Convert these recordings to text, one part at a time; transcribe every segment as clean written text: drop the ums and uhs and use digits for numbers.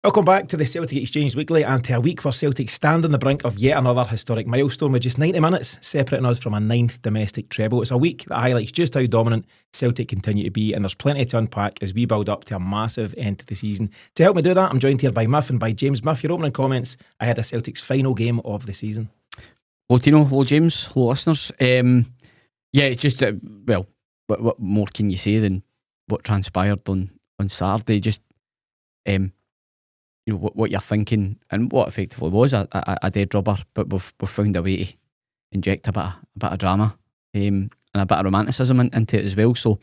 Welcome back to the Celtic Exchange Weekly and to a week where Celtic stand on the brink of yet another historic milestone with just 90 minutes separating us from a 9th domestic treble. It's a week that highlights just how dominant Celtic continue to be, and there's plenty to unpack as we build up to a massive end to the season. To help me do that, I'm joined here by Muff and by James. Muff, your opening comments ahead of Celtic's final game of the season. Hello Tino, hello James, hello listeners. It's just, what more can you say than what transpired on Saturday? Just, what you're thinking and what effectively was a dead rubber, but we've found a way to inject a bit of drama and a bit of romanticism into it as well. So,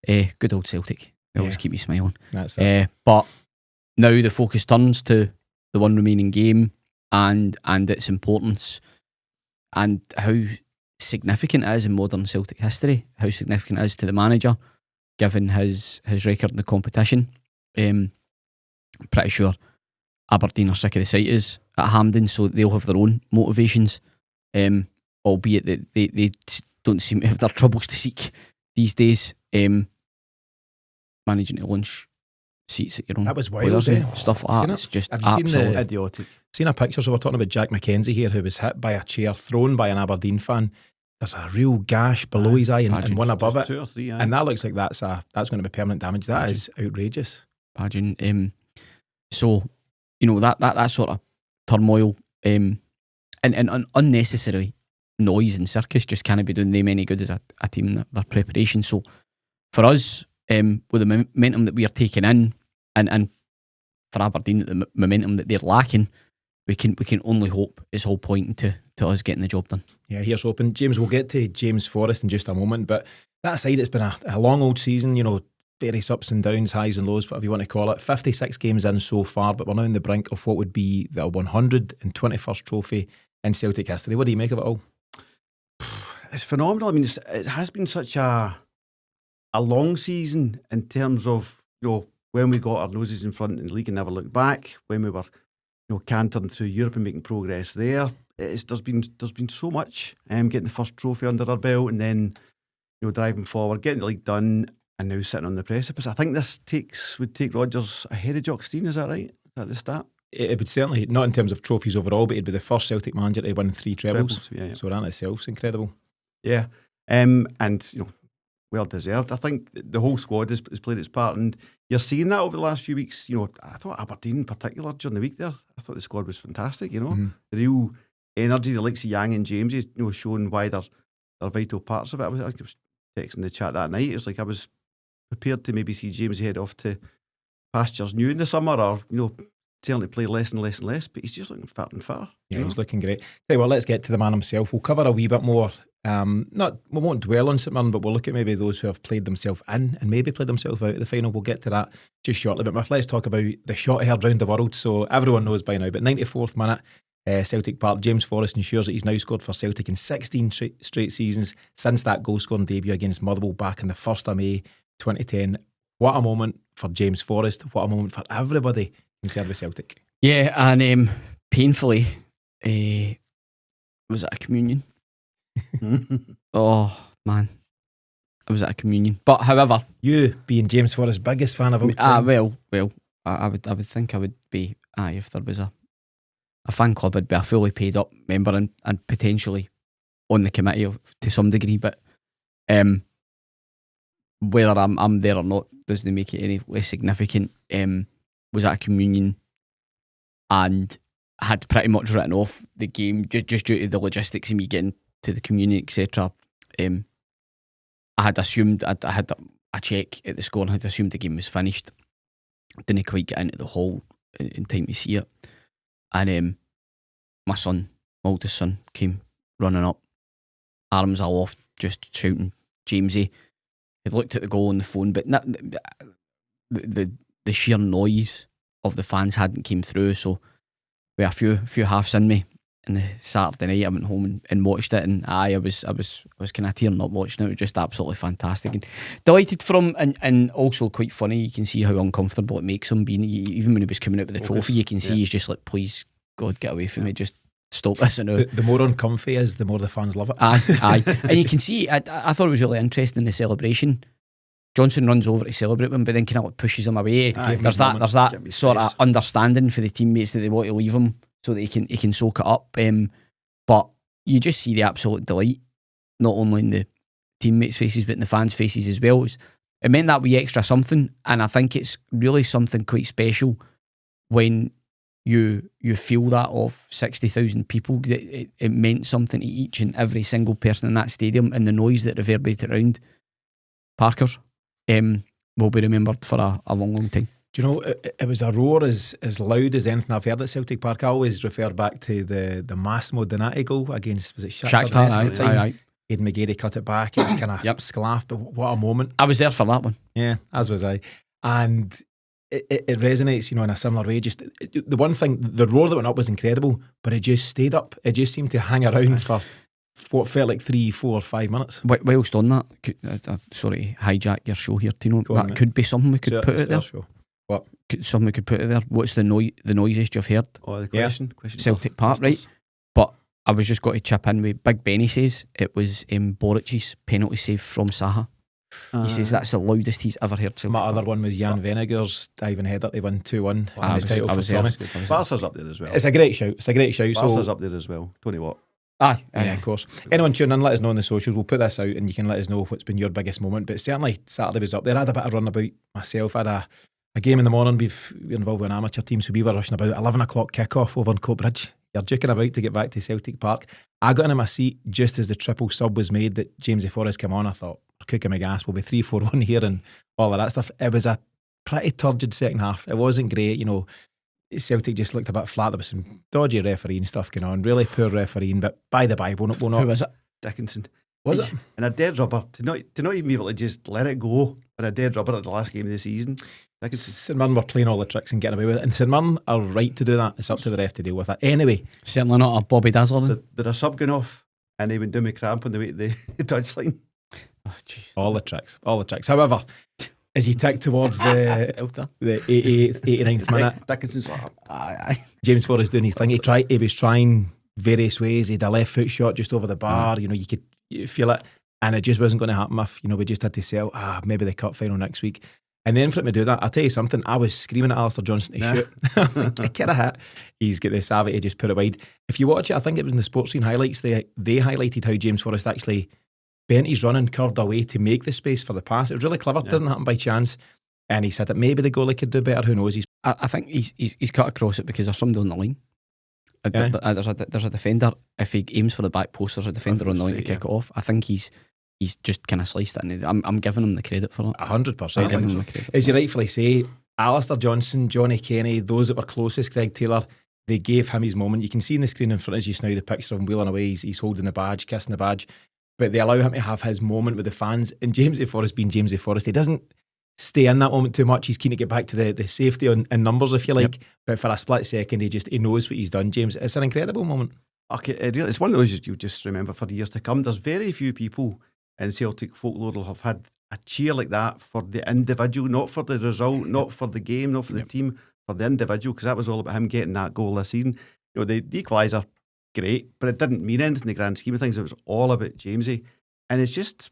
good old Celtic. They always keep me smiling. That's it. But now the focus turns to the one remaining game and its importance and how significant it is in modern Celtic history, how significant it is to the manager, given his record in the competition. I'm pretty sure Aberdeen are sick of the sight is at Hampden, so they'll have their own motivations, albeit that they don't seem to have their troubles to seek these days. Managing to lunch seats at your own. That was wild, stuff like that. It's just have you absolutely idiotic. Seen a picture, so we're talking about Jack McKenzie here, who was hit by a chair thrown by an Aberdeen fan. There's a real gash below his eye and one above it, 2 or 3, and that looks like that's going to be permanent damage. That is outrageous. Imagine. So, that sort of turmoil and unnecessary noise and circus just can't be doing them any good as a team in their preparation. So, for us, with the momentum that we are taking in, and for Aberdeen, the momentum that they're lacking, we can only hope it's all pointing to us getting the job done. Yeah, here's hoping. James, we'll get to James Forrest in just a moment, but that aside, it's been a long old season, various ups and downs, highs and lows, whatever you want to call it. 56 games in so far, but we're now on the brink of what would be the 121st trophy in Celtic history. What do you make of it all? It's phenomenal. I mean, it has been such a long season in terms of, when we got our noses in front in the league and never looked back, when we were, cantering through Europe and making progress there. There's been so much, getting the first trophy under our belt and then, driving forward, getting the league done, and now sitting on the precipice. I think this would take Rodgers ahead of Jock Stein, is that right? Is that the stat? It would certainly, not in terms of trophies overall, but he'd be the first Celtic manager to win 3 trebles. Yeah. So that in itself is incredible. Yeah. Well deserved. I think the whole squad has played its part, and you're seeing that over the last few weeks. I thought Aberdeen in particular during the week there, I thought the squad was fantastic, The real energy, the likes of Yang and James, showing why they're vital parts of it. I was texting the chat that night. It was like I was prepared to maybe see James head off to pastures new in the summer, or certainly play less and less and less, but he's just looking fitter and fitter. Yeah, he's looking great. Okay, well, let's get to the man himself. We'll cover a wee bit more. We won't dwell on St Mirren, but we'll look at maybe those who have played themselves in and maybe played themselves out of the final. We'll get to that just shortly. But let's talk about the shot heard round the world. So everyone knows by now, but 94th minute, Celtic Park, James Forrest ensures that he's now scored for Celtic in 16 straight seasons since that goal-scoring debut against Motherwell back on the 1st of May 2010. What a moment for James Forrest. What a moment for everybody concerned with Celtic. Yeah, and painfully, was it a communion? Oh, man. I was at a communion. But however... You, being James Forrest's biggest fan of all time. I would think I would be, if there was a fan club, I'd be a fully paid up member and potentially on the committee to some degree, but whether I'm there or not doesn't make it any less significant. Was at a communion and had pretty much written off the game just due to the logistics of me getting to the communion, etc. I had assumed I had a check at the score and had assumed the game was finished. Didn't quite get into the hall in time to see it, and my oldest son, came running up, arms aloft, just shouting Jamesy. He looked at the goal on the phone, but the sheer noise of the fans hadn't came through. So with a few halves in me, and the Saturday night I went home and watched it, and I was kind of tearing up watching it. It was just absolutely fantastic and delighted for him, and also quite funny. You can see how uncomfortable it makes him being, even when he was coming out with the trophy, you can see he's just like, please God, get away from me, just stop this. The more uncomfy is, the more the fans love it. Aye. And you can see, I thought it was really interesting in the celebration. Johnson runs over to celebrate with him, but then kind of like pushes him away. There's that Give me sort space. of understanding for the teammates that they want to leave him so that he can soak it up. But you just see the absolute delight, not only in the teammates' faces but in the fans' faces as well. It meant that wee extra something, and I think it's really something quite special when you feel that of 60,000 people. It meant something to each and every single person in that stadium, and the noise that reverberated around Parkers will be remembered for a long, long time. Do you know, it was a roar as loud as anything I've heard at Celtic Park. I always refer back to the Massimo Donati goal against, was it Shakhtar Donetsk? Aye. Aidan McGarry cut it back. It was kind of sclaff, but what a moment. I was there for that one. Yeah, as was I. And it resonates, you know, in a similar way. Just the one thing, the roar that went up was incredible, but it just stayed up. It just seemed to hang around for what felt like 3, 4, 5 minutes. Whilst on that, sorry to hijack your show here, Tino. That could be something we could put out there. What? Something we could put out there. What's the noisiest you've heard? Oh, the question. Celtic Park, right? But I was just going to chip in with Big Benny says it was Boric's penalty save from Saha. He says that's the loudest he's ever heard Celtic My Park. other one was Jan Venegar's diving header. They won 2-1. I was there. Barca's up there as well. It's a great shout. Barca's up there as well. Tony Watt. Yeah, of course. Anyone tuning in, let us know on the socials. We'll put this out and you can let us know what's been your biggest moment. But certainly Saturday was up there. I had a bit of runabout myself. I had a game in the morning. We're involved with an amateur team, so we were rushing about 11 o'clock kick-off over on Coatbridge. You're duking about to get back to Celtic Park. I got into my seat just as the triple sub was made that James Forrest came on. I thought, we're cooking my gas. We'll be 3-4-1 here and all of that stuff. It was a pretty turgid second half. It wasn't great, you know. Celtic just looked a bit flat. There was some dodgy refereeing stuff going on, really poor refereeing, but by the by, we'll not. Who was it? Dickinson. Was it? And a dead rubber, to not even be able to just let it go, and a dead rubber at the last game of the season. St Mirren were playing all the tricks and getting away with it, and St Mirren are right to do that. It's up to the ref to deal with it. Anyway, certainly not a Bobby Dazzler. Did a sub going off, and he went down with cramp on the way to the touchline. Oh, all the tricks. However, as he ticked towards the 88th, 89th minute, Dickinson's like, James Forrest doing his thing. He was trying various ways. He had a left foot shot just over the bar. You know, you could feel it, and it just wasn't going to happen. If we just had to sell maybe the cup final next week. And then for him to do that, I'll tell you something, I was screaming at Alistair Johnson to shoot. Get a hit. He's got the savvy to just put it wide. If you watch it, I think it was in the Sports Scene highlights, they highlighted how James Forrest actually bent his run and curved away to make the space for the pass. It was really clever. It doesn't happen by chance. And he said that maybe the goalie could do better. Who knows? I think he's cut across it because there's somebody on the line. There's a defender. If he aims for the back post, there's a defender on the line to kick it off. I think he's just kind of sliced it, and I'm giving him the credit for it. 100%. As you rightfully say, Alistair Johnson, Johnny Kenny, those that were closest, Greg Taylor, they gave him his moment. You can see in the screen in front of you just now the picture of him wheeling away. He's holding the badge, kissing the badge, but they allow him to have his moment with the fans. And James A. Forrest being James A. Forrest, he doesn't stay in that moment too much. He's keen to get back to the safety and numbers, if you like. Yep. But for a split second, he knows what he's done. James, it's an incredible moment. Okay, it's one of those you'll just remember for years to come. There's very few people in Celtic folklore will have had a cheer like that for the individual, not for the result, not for the game, not for the team, for the individual, because that was all about him getting that goal this season. You know, the equaliser, great, but it didn't mean anything in the grand scheme of things. It was all about Jamesy, and it's just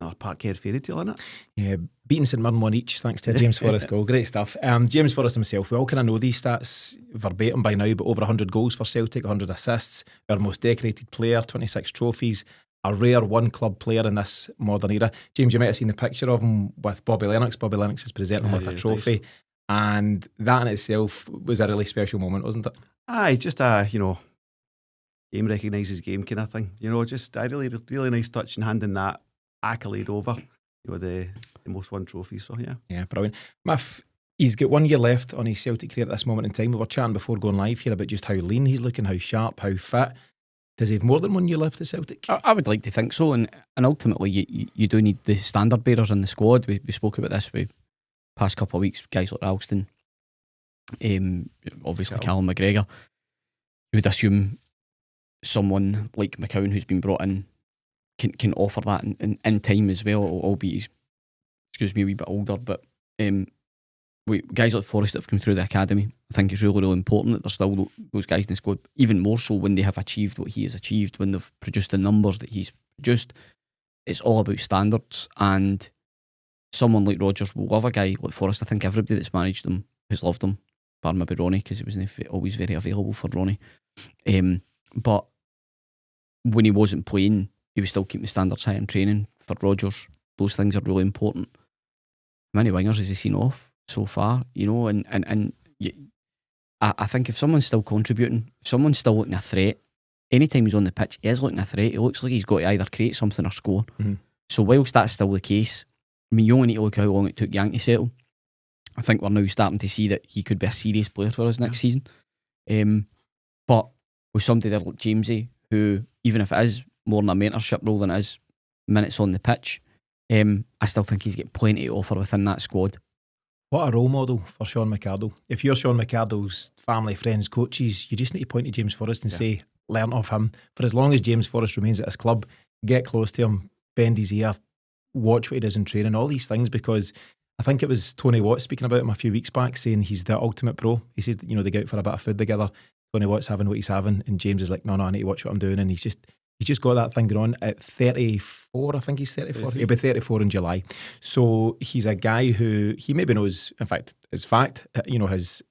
a Parkhead fairy tale, isn't it? Yeah, beating St Mirren 1 each thanks to a James Forrest goal. Great stuff. James Forrest himself, we all kind of know these stats verbatim by now, but over 100 goals for Celtic, 100 assists, our most decorated player, 26 trophies, a rare one-club player in this modern era. James, you might have seen the picture of him with Bobby Lennox. Bobby Lennox is presenting him with a trophy. Nice. And that in itself was a really special moment, wasn't it? Aye, just game recognises game kind of thing. Just a really nice touch and handing that accolade over. The most won trophies. So yeah, brilliant. Miff, he's got 1 year left on his Celtic career at this moment in time. We were chatting before going live here about just how lean he's looking, how sharp, how fit. Does he have more than 1 year left at Celtic? I would like to think so, and ultimately you do need the standard bearers in the squad. We spoke about this with past couple of weeks, guys like Ralston, obviously Callum McGregor. You would assume someone like McCowan, who's been brought in, can offer that in time as well, albeit he's, a wee bit older, but guys like Forrest that have come through the academy, I think it's really, really important that there's still those guys in the squad, even more so when they have achieved what he has achieved, when they've produced the numbers that he's produced. It's all about standards, and someone like Rodgers will love a guy like Forrest. I think everybody that's managed him has loved him, bar maybe Ronnie, because he wasn't always very available for Ronnie. But when he wasn't playing, he was still keeping the standards high in training. For Rodgers, those things are really important. How many wingers has he seen off so far? You know, I think if someone's still contributing, if someone's still looking a threat, anytime he's on the pitch, he is looking a threat. He looks like he's got to either create something or score. Mm-hmm. So whilst that's still the case, I mean, you only need to look how long it took Yank to settle. I think we're now starting to see that he could be a serious player for us next season. But with somebody there like Jamesy, who, even if it is more than a mentorship role than it is minutes on the pitch, I still think he's got plenty to offer within that squad. What a role model for Sean McArdle. If you're Sean McArdle's family, friends, coaches, you just need to point to James Forrest and say, learn off him. For as long as James Forrest remains at his club, get close to him, bend his ear, watch what he does in training, all these things, because I think it was Tony Watt speaking about him a few weeks back, saying he's the ultimate pro. He says, you know, they go out for a bit of food together. Tony Watt's having what he's having, and James is like, no, I need to watch what I'm doing. And he's just got that thing going on at 34. I think he's 34. He'll be 34 in July. So he's a guy who he maybe knows, in fact, it's fact, you know, his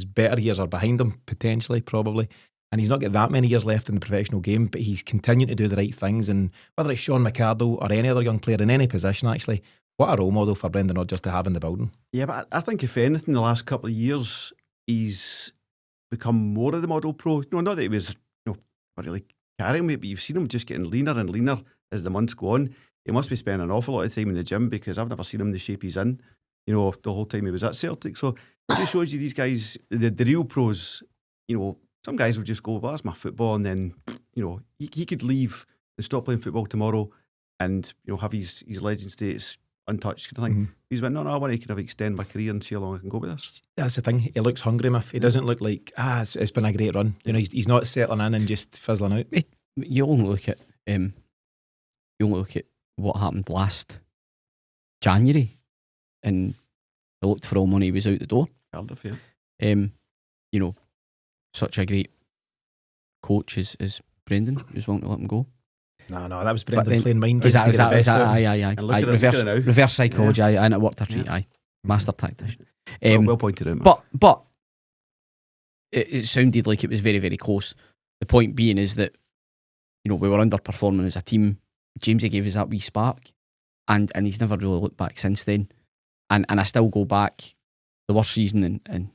better years are behind him, potentially, probably. And he's not got that many years left in the professional game, but he's continuing to do the right things. And whether it's Sean McArdle or any other young player in any position, actually, what a role model for Brendan Rodgers to have in the building. Yeah, but I think if anything, the last couple of years, he's become more of the model pro. No, not that he was really carrying me, but you've seen him just getting leaner and leaner as the months go on. He must be spending an awful lot of time in the gym, because I've never seen him in the shape he's in, you know, the whole time he was at Celtic. So it just shows you these guys, the real pros, you know, some guys will just go, well, that's my football, and then, you know, he could leave and stop playing football tomorrow and, you know, have his legend status untouched kind of thing. Mm-hmm. He's went, no, I want to kind of extend my career and see how long I can go with this. That's the thing. He looks hungry, Miff. He doesn't look like, it's been a great run. You know, he's not settling in and just fizzling out. You only look at what happened last January, and he looked for all money. He was out the door. Cardiff, yeah. You know, such a great coach as Brendan, who's willing to let him go. No, that was Brendan playing mind games. Aye. Reverse psychology, and it worked a treat, aye. Master tactician. Well pointed out. But it sounded like it was very, very close. The point being is that, you know, we were underperforming as a team. Jamesy gave us that wee spark, and he's never really looked back since then. And I still go back, the worst season in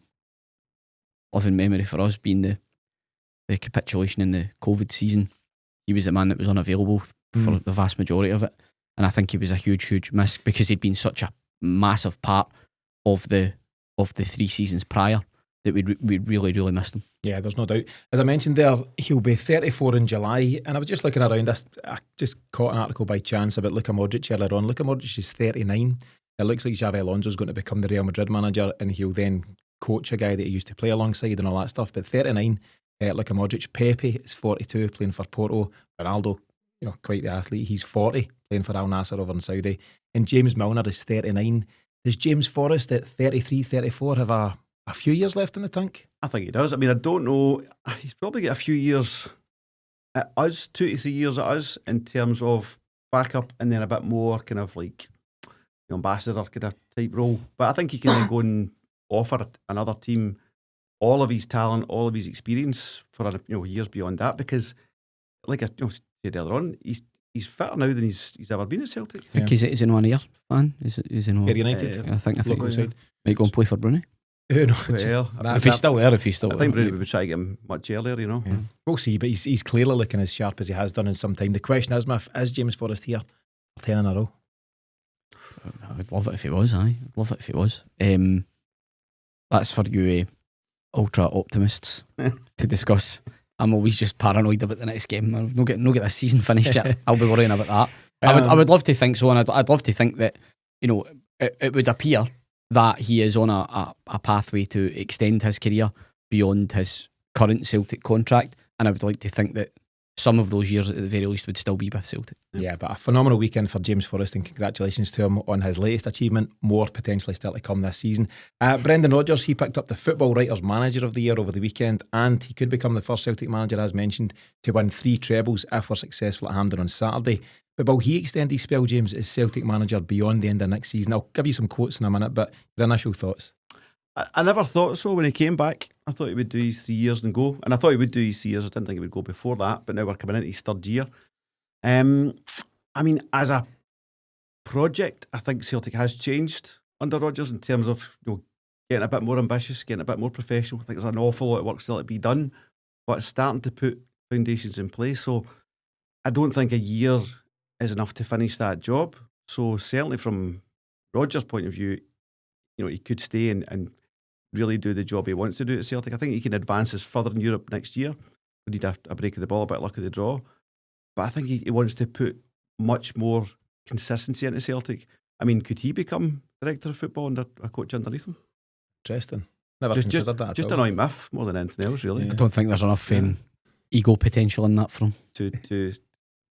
living memory for us being the capitulation in the COVID season. He was the man that was unavailable for the vast majority of it, and I think he was a huge miss, because he'd been such a massive part of the 3 seasons prior that we really missed him. Yeah, there's no doubt. As I mentioned there, he'll be 34 in July, and I was just looking around this. I just caught an article by chance about Luka Modric earlier on. Luka Modric is 39. It looks like Xavi Alonso's going to become the Real Madrid manager, and he'll then coach a guy that he used to play alongside and all that stuff. But 39, Luka Modric. Pepe is 42, playing for Porto. Ronaldo, you know, quite the athlete. He's 40, playing for Al Nassr over in Saudi. And James Milner is 39. Does James Forrest at 33, 34 have a few years left in the tank? I think he does. I mean, I don't know. He's probably got a few years at us, 2 to 3 years at us, in terms of backup, and then a bit more kind of like ambassador kind of type role. But I think he can then go and offer another team all of his talent, all of his experience for years beyond that, because like I said earlier on, he's fitter now than he's ever been at Celtic. I think he's in 1 year, fan. Is he not? United. I think might go and play for Brunei. If he's still there. I think Brunei would try to get him much earlier, you know. Yeah. We'll see, but he's clearly looking as sharp as he has done in some time. The question is James Forrest here for 10 in a row? I would love it if he was, I'd love it if he was. That's for you ultra optimists to discuss. I'm always just paranoid about the next game. I've not get this season finished yet. I'll be worrying about that. I would love to think so, and I'd love to think that, you know, it would appear that he is on a pathway to extend his career beyond his current Celtic contract, and I would like to think that some of those years at the very least would still be with Celtic. Yeah, but a phenomenal weekend for James Forrest, and congratulations to him on his latest achievement. More potentially still to come this season. Brendan Rodgers, he picked up the Football Writers Manager of the Year over the weekend, and he could become the first Celtic manager, as mentioned, to win 3 trebles if we're successful at Hampden on Saturday. But will he extend his spell, James, as Celtic manager beyond the end of next season? I'll give you some quotes in a minute, but your initial thoughts? I never thought so when he came back. I thought he would do his 3 years and go. And I thought he would do his 3 years. I didn't think he would go before that. But now we're coming into his 3rd year. I mean, as a project, I think Celtic has changed under Rodgers in terms of getting a bit more ambitious, getting a bit more professional. I think there's an awful lot of work still to be done. But it's starting to put foundations in place. So I don't think a year is enough to finish that job. So certainly from Rodgers' point of view, he could stay and really do the job he wants to do at Celtic. I think he can advance us further in Europe next year. We need a break of the ball, a bit of luck of the draw. But I think he wants to put much more consistency into Celtic. I mean, could he become director of football under a coach underneath him? Interesting. Never considered that at just all. an eye myth more than anything else, really. I don't think there's enough ego potential in that for him.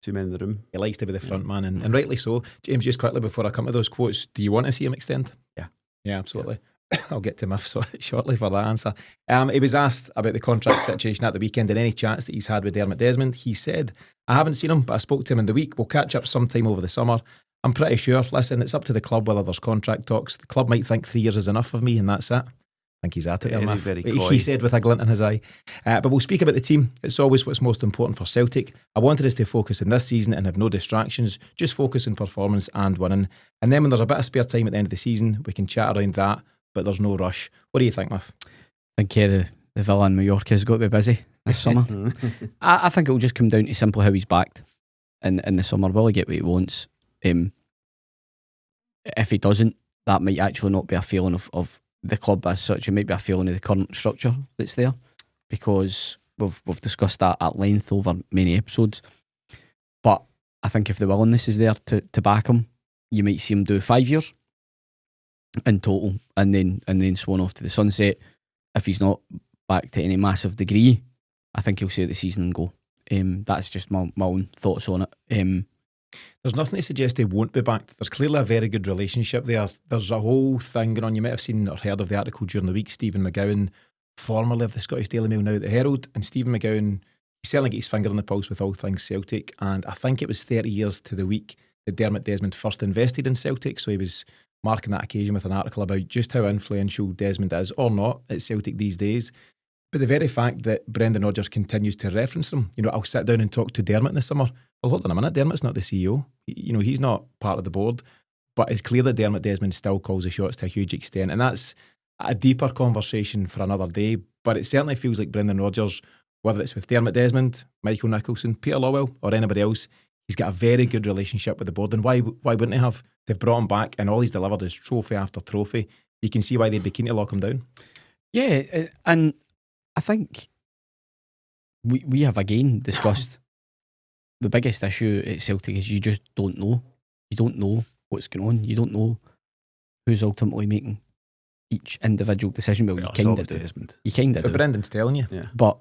Two men in the room. He likes to be the front man, and rightly so. James, just quickly before I come to those quotes, do you want to see him extend? Yeah, absolutely. I'll get to myths shortly for that answer. He was asked about the contract situation at the weekend and any chats that he's had with Dermot Desmond. He said, I haven't seen him, but I spoke to him in the week. We'll catch up sometime over the summer. I'm pretty sure, listen, it's up to the club whether there's contract talks. The club might think 3 years is enough of me, and that's it. I think he's at it there, very coy. He said with a glint in his eye. But we'll speak about the team. It's always what's most important for Celtic. I wanted us to focus in this season and have no distractions, just focus on performance and winning. And then when there's a bit of spare time at the end of the season, we can chat around that, but there's no rush. What do you think, Muff? I think the Villa in Mallorca has got to be busy this summer. I think it'll just come down to simply how he's backed in the summer. Will he get what he wants? If he doesn't, that might actually not be a feeling of the club as such. It might be a feeling of the current structure that's there, because we've discussed that at length over many episodes. But I think if the willingness is there to back him, you might see him do 5 years in total, and then swan off to the sunset. If he's not back to any massive degree, I think he'll see out the season and go. That's just my own thoughts on it. There's nothing to suggest he won't be back. There's clearly a very good relationship there. There's a whole thing going on. You might have seen or heard of the article during the week. Stephen McGowan, formerly of the Scottish Daily Mail, now at the Herald, and Stephen McGowan, he's certainly got his finger on the pulse with all things Celtic, and I think it was 30 years to the week that Dermot Desmond first invested in Celtic, so he was marking that occasion with an article about just how influential Desmond is, or not, at Celtic these days. But the very fact that Brendan Rodgers continues to reference him, I'll sit down and talk to Dermot this summer. Well, hold on a minute, Dermot's not the CEO. He's not part of the board, but it's clear that Dermot Desmond still calls the shots to a huge extent, and that's a deeper conversation for another day. But it certainly feels like Brendan Rodgers, whether it's with Dermot Desmond, Michael Nicholson, Peter Lawwell, or anybody else, he's got a very good relationship with the board. And why wouldn't he have? They've brought him back, and all he's delivered is trophy after trophy. You can see why they'd be keen to lock him down. Yeah, and I think we have again discussed the biggest issue at Celtic is you just don't know. You don't know what's going on. You don't know who's ultimately making each individual decision. Well, you kind of do. You kind of do. But Brendan's telling you. Yeah. But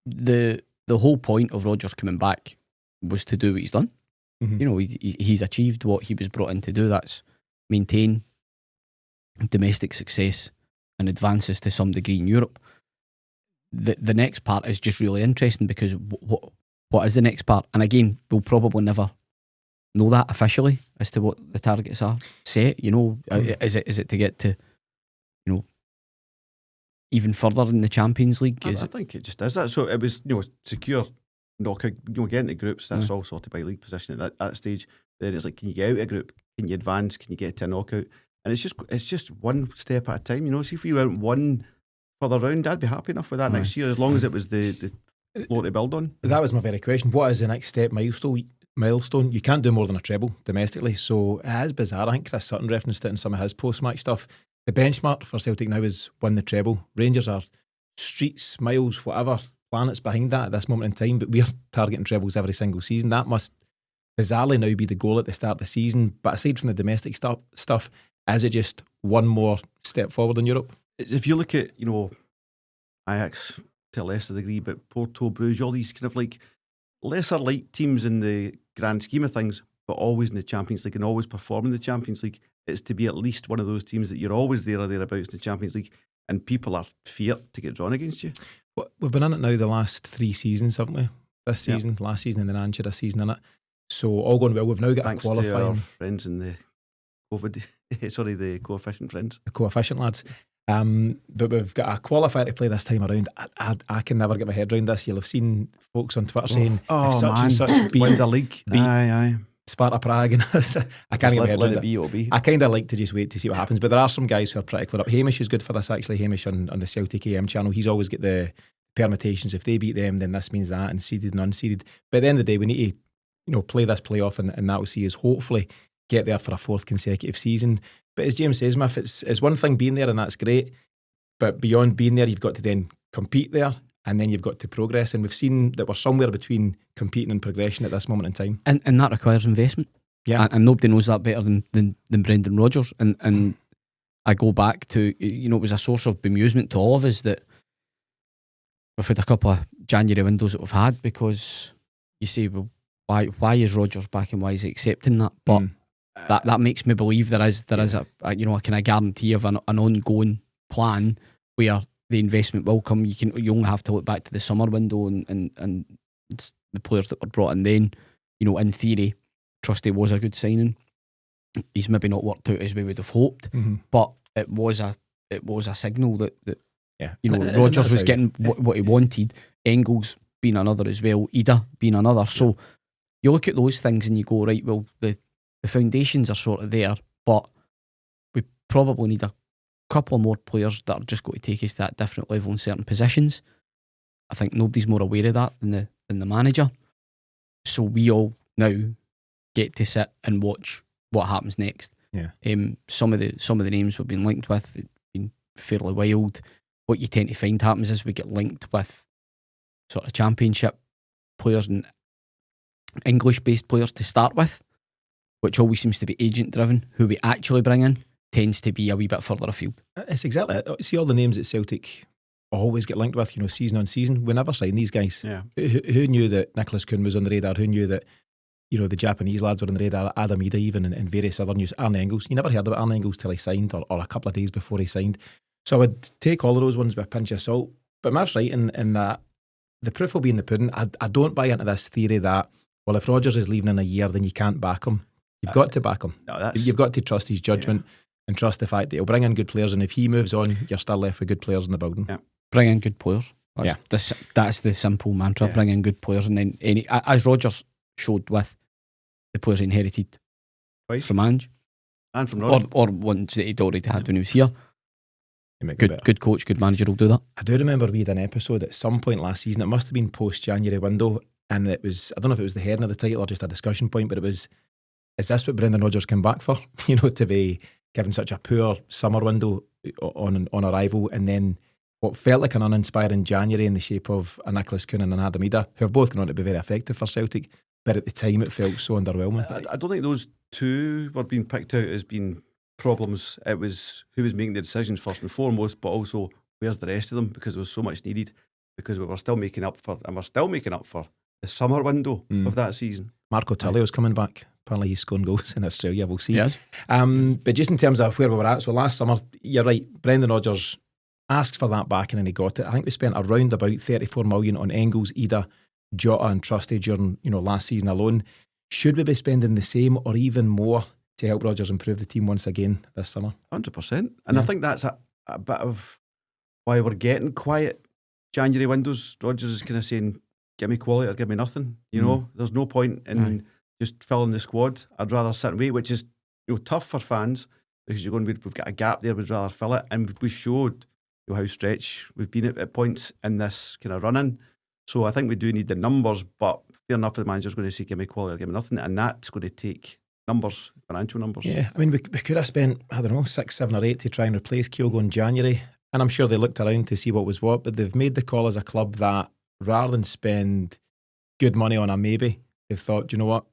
the whole point of Rodgers coming back was to do what he's done. Mm-hmm. He's achieved what he was brought in to do. That's maintain domestic success and advances to some degree in Europe. The next part is just really interesting, because what is the next part? And again, we'll probably never know that officially as to what the targets are set. Is it to get to even further in the Champions League? I think it just is that. So it was secure knockout, getting to groups. That's all sorted by league position at that stage. Then it's like, can you get out of a group? Can you advance? Can you get to a knockout? And it's just one step at a time. See if we went one further round, I'd be happy enough with that next year, as long as it was the floor to build on. That was my very question. What is the next step milestone? You can't do more than a treble domestically, so it is bizarre. I think Chris Sutton referenced it in some of his post-match stuff. The benchmark for Celtic now is win the treble. Rangers are streets, miles, whatever, planets behind that at this moment in time, but we're targeting trebles every single season. That must bizarrely now be the goal at the start of the season. But aside from the domestic stuff, is it just one more step forward in Europe? If you look at, Ajax to a lesser degree, but Porto, Bruges, all these kind of like lesser light teams in the grand scheme of things, but always in the Champions League and always perform in the Champions League. It's to be at least one of those teams that you're always there or thereabouts in the Champions League, and people are feared to get drawn against you. Well, we've been in it now the last 3 seasons, haven't we? This season, last season, and then Ancha this season in it. So all going well. We've now got Thanks a qualifying. to our friends in the COVID, the coefficient friends. The coefficient lads. But we've got a qualifier to play this time around. I can never get my head around this. You'll have seen folks on Twitter saying, if such and such wins a league. Aye. Sparta Prague. And I can't get my head around it. I kind of like to just wait to see what happens. But there are some guys who are pretty clear up. Hamish is good for this, actually. Hamish on the Celtic AM channel. He's always got the permutations. If they beat them, then this means that, and seeded and unseeded. But at the end of the day, we need to play this playoff, and that will see us hopefully get there for a 4th consecutive season. But as James says, Miff, it's one thing being there, and that's great. But beyond being there, you've got to then compete there, and then you've got to progress. And we've seen that we're somewhere between competing and progression at this moment in time. And that requires investment. Yeah. And nobody knows that better than Brendan Rodgers. And I go back to, it was a source of bemusement to all of us that we've had a couple of January windows that we've had, because you say, well, why is Rodgers back and why is he accepting that? But that makes me believe there is a kind of guarantee of an ongoing plan where the investment will come. You only have to look back to the summer window and the players that were brought in then. In theory, Trusty was a good signing. He's maybe not worked out as we would have hoped, but it was a signal that Rodgers was getting what he wanted. Engels being another as well, Ida being another. So you look at those things and you go, right, well, the foundations are sort of there, but we probably need a couple more players that are just going to take us to that different level in certain positions. I think nobody's more aware of that than the manager. So we all now get to sit and watch what happens next. Yeah. Some of the names we've been linked with have been fairly wild. What you tend to find happens is we get linked with sort of championship players and English-based players to start with, which always seems to be agent-driven. Who we actually bring in tends to be a wee bit further afield. It's exactly it. See all the names that Celtic always get linked with, season on season. We never sign these guys. Yeah. Who knew that Nicholas Kuhn was on the radar? Who knew that the Japanese lads were on the radar? Adam Ida even, and various other news. Arne Engels. You never heard about Arne Engels till he signed, or a couple of days before he signed. So I would take all of those ones with a pinch of salt. But Mav's right in that the proof will be in the pudding. I don't buy into this theory that, well, if Rodgers is leaving in a year, then you can't back him. You've got to back him. No, you've got to trust his judgment and trust the fact that he'll bring in good players, and if he moves on, you're still left with good players in the building. Yeah. Bring in good players. That's the simple mantra. Bring in good players, and then as Rodgers showed with the players he inherited twice from Ange and from Rodgers, or ones that he'd already had when he was here. Good coach, good manager will do that. I do remember we had an episode at some point last season. It must have been post-January window, and it was, I don't know if it was the heading of the title or just a discussion point, but it was, is this what Brendan Rodgers came back for? To be given such a poor summer window on arrival, and then what felt like an uninspiring January in the shape of a Nicholas Kuhn and an Adam Ida, who have both gone on to be very effective for Celtic, but at the time it felt so underwhelming. I don't think those two were being picked out as being problems. It was who was making the decisions first and foremost, but also where's the rest of them, because there was so much needed, because we were still making up for the summer window of that season. Marco Tallio's coming back. Apparently he's scoring goals in Australia, we'll see. Yes. But just in terms of where we were at, so last summer, you're right, Brendan Rodgers asked for that backing and he got it. I think we spent around about 34 million on Engels, Ida, Jota and Trusty during last season alone. Should we be spending the same or even more to help Rodgers improve the team once again this summer? 100%. And I think that's a bit of why we're getting quiet January windows. Rodgers is kind of saying, give me quality or give me nothing. There's no point in just filling the squad. I'd rather sit and wait, which is tough for fans, because we've got a gap there, we'd rather fill it. And we showed how stretched we've been at points in this kind of run-in. So I think we do need the numbers, but fair enough, the manager's going to say, give me quality or give me nothing, and that's going to take numbers, financial numbers. Yeah, I mean, we could have spent, 6, 7 or 8 to try and replace Kyogo in January, and I'm sure they looked around to see what was what, but they've made the call as a club that rather than spend good money on a maybe, they've thought, you know what,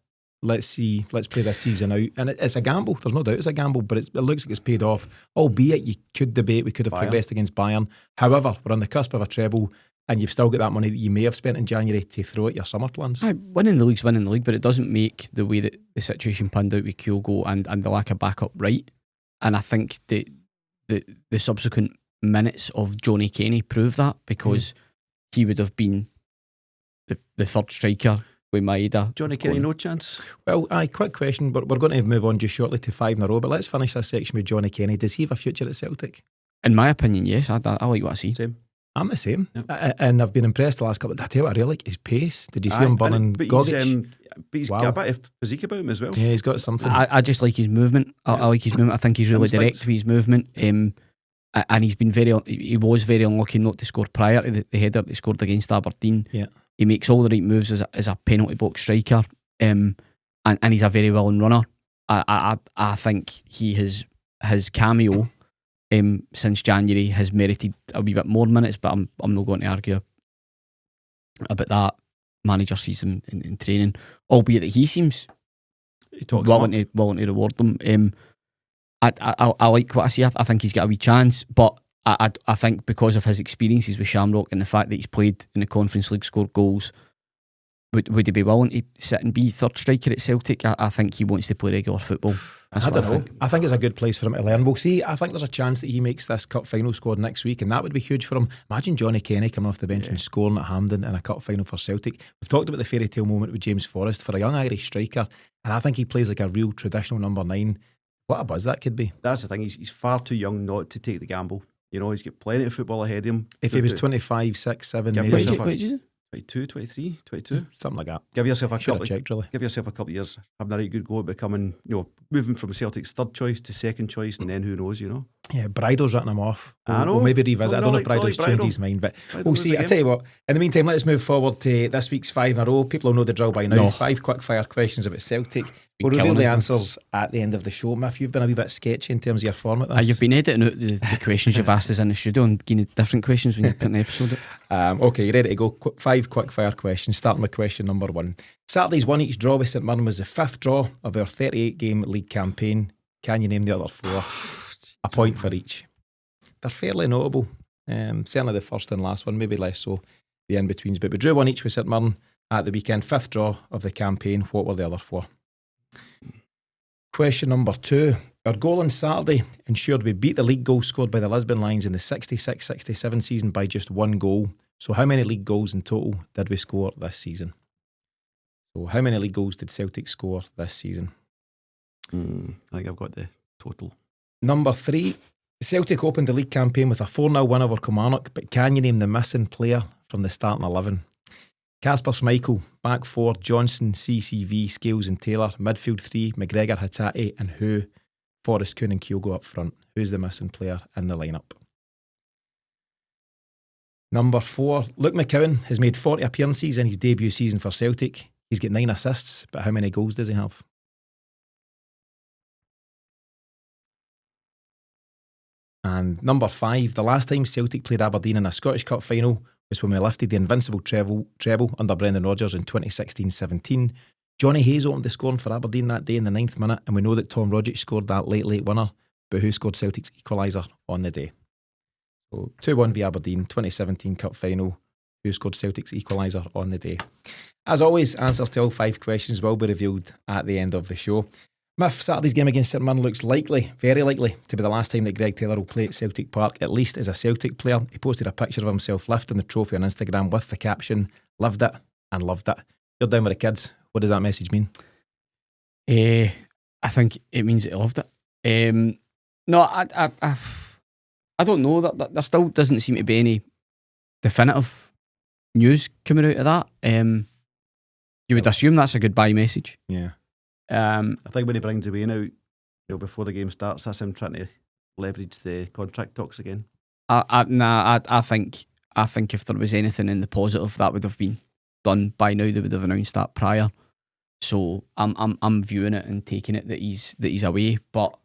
let's play this season out. And it's a gamble, there's no doubt it's a gamble, but it looks like it's paid off, albeit you could debate we could have progressed against Bayern. However, we're on the cusp of a treble. and you've still got that money that you may have spent in January to throw at your summer plans. Winning the league, but it doesn't make the way that the situation panned out with Kyogo and the lack of backup right. And I think the subsequent minutes of Johnny Kenny prove that, because he would have been the third striker with Maeda. Johnny Kenny, no chance? Well, quick question, but we're going to move on just shortly to 5 in a row, but let's finish this section with Johnny Kenny. Does he have a future at Celtic? In my opinion, yes. I like what I see. Same. I'm the same. Yep. And I've been impressed the last couple of days. I tell you what I really like, his pace. Did you see him burning Gogic? He's got a bit of physique about him as well. Yeah, he's got something. I just like his movement. I like his movement. I think he's really direct with his movement. And he's been he was very unlucky not to score prior to the header that he scored against Aberdeen. Yeah. He makes all the right moves as a penalty box striker, and he's a very willing runner. I think his cameo since January has merited a wee bit more minutes, but I'm not going to argue about that. Manager sees him in training, albeit that he seems willing to reward them. I like what I see. I think he's got a wee chance, but I think because of his experiences with Shamrock and the fact that he's played in the Conference League, scored goals, would he be willing to sit and be third striker at Celtic? I think he wants to play regular football. I don't know. I think it's a good place for him to learn. We'll see. I think there's a chance that he makes this cup final squad next week, and that would be huge for him. Imagine Johnny Kenny coming off the bench and scoring at Hampden in a cup final for Celtic. We've talked about the Fairytale moment with James Forrest for a young Irish striker, and I think he plays like a real traditional number 9. What a buzz that could be. That's the thing. He's far too young not to take the gamble. You know, he's got plenty of football ahead of him. If he was 25, 6, 7, Give maybe. yourself What did you say? 22, 23, 22. Something like that. Give yourself a couple. Checked, really. Give yourself a couple of years, having a right good go at becoming, moving from Celtic's third choice to second choice, and then who knows, Yeah, Bridle's written him off. I know. We'll maybe revisit. I don't know if Bridle's changed Bridle. his mind, but Bridle we'll see. was I tell you what, in the meantime, let's move forward to this week's 5 in a row. People will know the drill by now. No. 5 quick fire questions about Celtic. We'll Been reveal killing the us, answers at the end of the show. Miff, you've been a wee bit sketchy in terms of your form at this. You've been editing out the questions you've asked us in the studio and giving different questions when you put an episode out. Okay, you ready to go? 5 quick fire questions, starting with question number 1. Saturday's one each draw with St Mirren was the 5th draw of our 38-game league campaign. Can you name the other 4? A point for each. They're fairly notable. Certainly the first and last one, maybe less so the in-betweens. But we drew 1 each with St Mirren at the weekend. 5th draw of the campaign. What were the other 4? Question number 2. Our goal on Saturday ensured we beat the league goal scored by the Lisbon Lions in the 66-67 season by just 1 goal. So how many league goals in total did we score this season? So how many league goals did Celtic score this season? I think I've got the total. Number 3. Celtic opened the league campaign with a 4-0 win over Kilmarnock, but can you name the missing player from the starting 11? Kasper Schmeichel, back 4, Johnson, CCV, Scales and Taylor, midfield 3, McGregor, Hatate and who? Forrest, Kuhn and Kyogo up front. Who's the missing player in the lineup? Number 4, Luke McCowan has made 40 appearances in his debut season for Celtic. He's got 9 assists, but how many goals does he have? And number 5, the last time Celtic played Aberdeen in a Scottish Cup final was when we lifted the invincible treble under Brendan Rodgers in 2016-17. Johnny Hayes opened the scoring for Aberdeen that day in the 9th minute, and we know that Tom Rogic scored that late winner, but who scored Celtic's equaliser on the day? So 2-1 via Aberdeen, 2017 Cup final. Who scored Celtic's equaliser on the day? As always, answers to all 5 questions will be revealed at the end of the show. Miff, Saturday's game against St Mirren looks likely, very likely, to be the last time that Greg Taylor will play at Celtic Park, at least as a Celtic player. He posted a picture of himself lifting the trophy on Instagram with the caption, "Lived it and loved it." You're down with the kids. What does that message mean? I think it means that he loved it. No, I don't know. There still doesn't seem to be any definitive news coming out of that. You would assume that's a goodbye message. Yeah. I think when he brings away now, before the game starts, that's him trying to leverage the contract talks again. I think if there was anything in the positive, that would have been done by now. They would have announced that prior. So I'm viewing it and taking it that he's away. But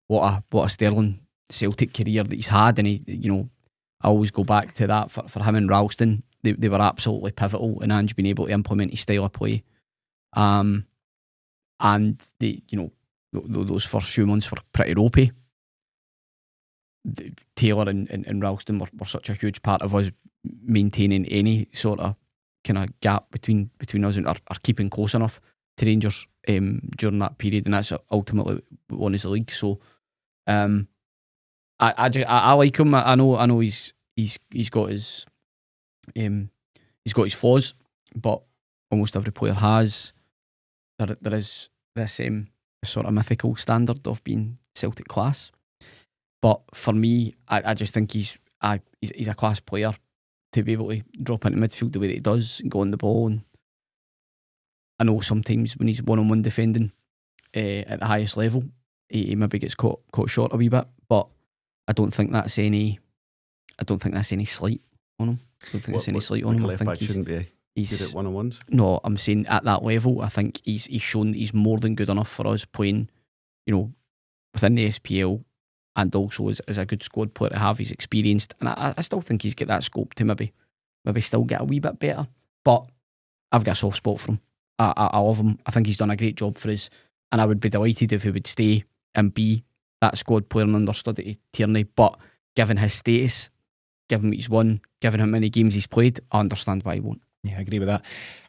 what a sterling Celtic career that he's had, and I always go back to that for him and Ralston. They were absolutely pivotal in Ange being able to implement his style of play. And those first few months were pretty ropey. Taylor and Ralston were such a huge part of us maintaining any sort of kind of gap between us and are keeping close enough to Rangers during that period, and that's ultimately what won us the league. So I like him. I know he's got his flaws, but almost every player has. There is this sort of mythical standard of being Celtic class, but for me, I just think he's a class player to be able to drop into midfield the way that he does and go on the ball. And I know sometimes when he's one-on-one defending at the highest level, he maybe gets caught short a wee bit, but I don't think that's any slight on him. I don't think it's any slight on him. I think shouldn't be good at one-on-ones. No, I'm saying at that level, I think he's shown that he's more than good enough for us playing, within the SPL, and also as a good squad player to have. He's experienced, and I still think he's got that scope to maybe still get a wee bit better. But I've got a soft spot for him. I love him. I think he's done a great job for us, and I would be delighted if he would stay and be that squad player and understudy to Tierney. But given his status, given what he's won, given how many games he's played, I understand why he won't. Yeah, I agree with that.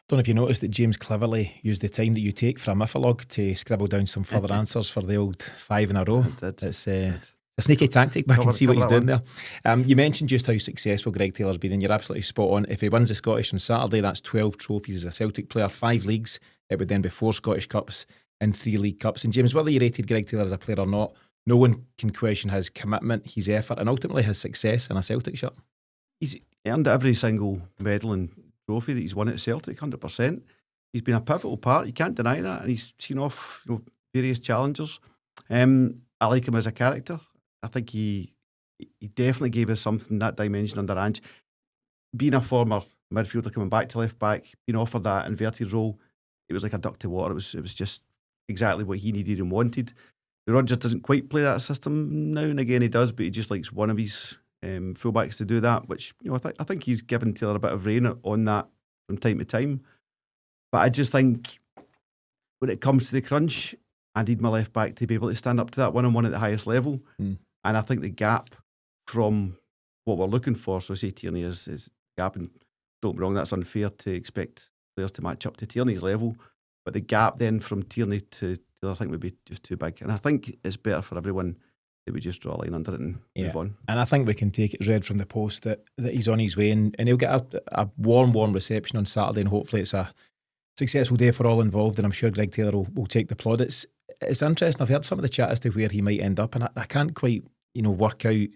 Don't know if you noticed that James cleverly used the time that you take for a mythologue to scribble down some further answers for the old 5 in a row. It's a sneaky tactic, but I can see what he's doing there. You mentioned just how successful Greg Taylor's been, and you're absolutely spot on. If he wins the Scottish on Saturday, that's 12 trophies as a Celtic player, 5 leagues. It would then be 4 Scottish Cups and 3 League Cups. And James, whether you rated Greg Taylor as a player or not, no one can question his commitment, his effort, and ultimately his success in a Celtic shirt. He's earned every single medal and trophy that he's won at Celtic, 100%. He's been a pivotal part, you can't deny that, and he's seen off various challengers. I like him as a character. I think he definitely gave us something, that dimension under Ange. Being a former midfielder coming back to left back, being offered that inverted role, it was like a duck to water. It was just exactly what he needed and wanted. Rodgers doesn't quite play that system now and again. He does, but he just likes one of his fullbacks to do that, which I think he's given Taylor a bit of rein on that from time to time. But I just think when it comes to the crunch, I need my left back to be able to stand up to that one-on-one at the highest level. And I think the gap from what we're looking for, so say Tierney is gap, and don't get me wrong, that's unfair to expect players to match up to Tierney's level, but the gap then from Tierney to Taylor, I think, would be just too big. And I think it's better for everyone that we just draw a line under it and move on. And I think we can take it as read from the post that he's on his way, and he'll get a warm reception on Saturday, and hopefully it's a successful day for all involved, and I'm sure Greg Taylor will take the plaudits. It's interesting, I've heard some of the chat as to where he might end up, and I can't quite work out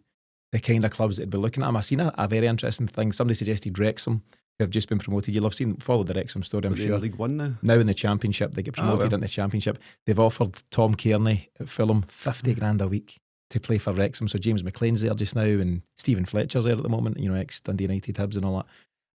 the kind of clubs that would be looking at him. I've seen a very interesting thing. Somebody suggested Wrexham, who have just been promoted. You'll have followed the Wrexham story, I'm sure. In League One now? Now in the Championship, they get promoted into the Championship. They've offered Tom Kearney at Fulham 50 grand a week to play for Wrexham. So James McLean's there just now, and Stephen Fletcher's there at the moment, ex-Dundee United, Hibs and all that.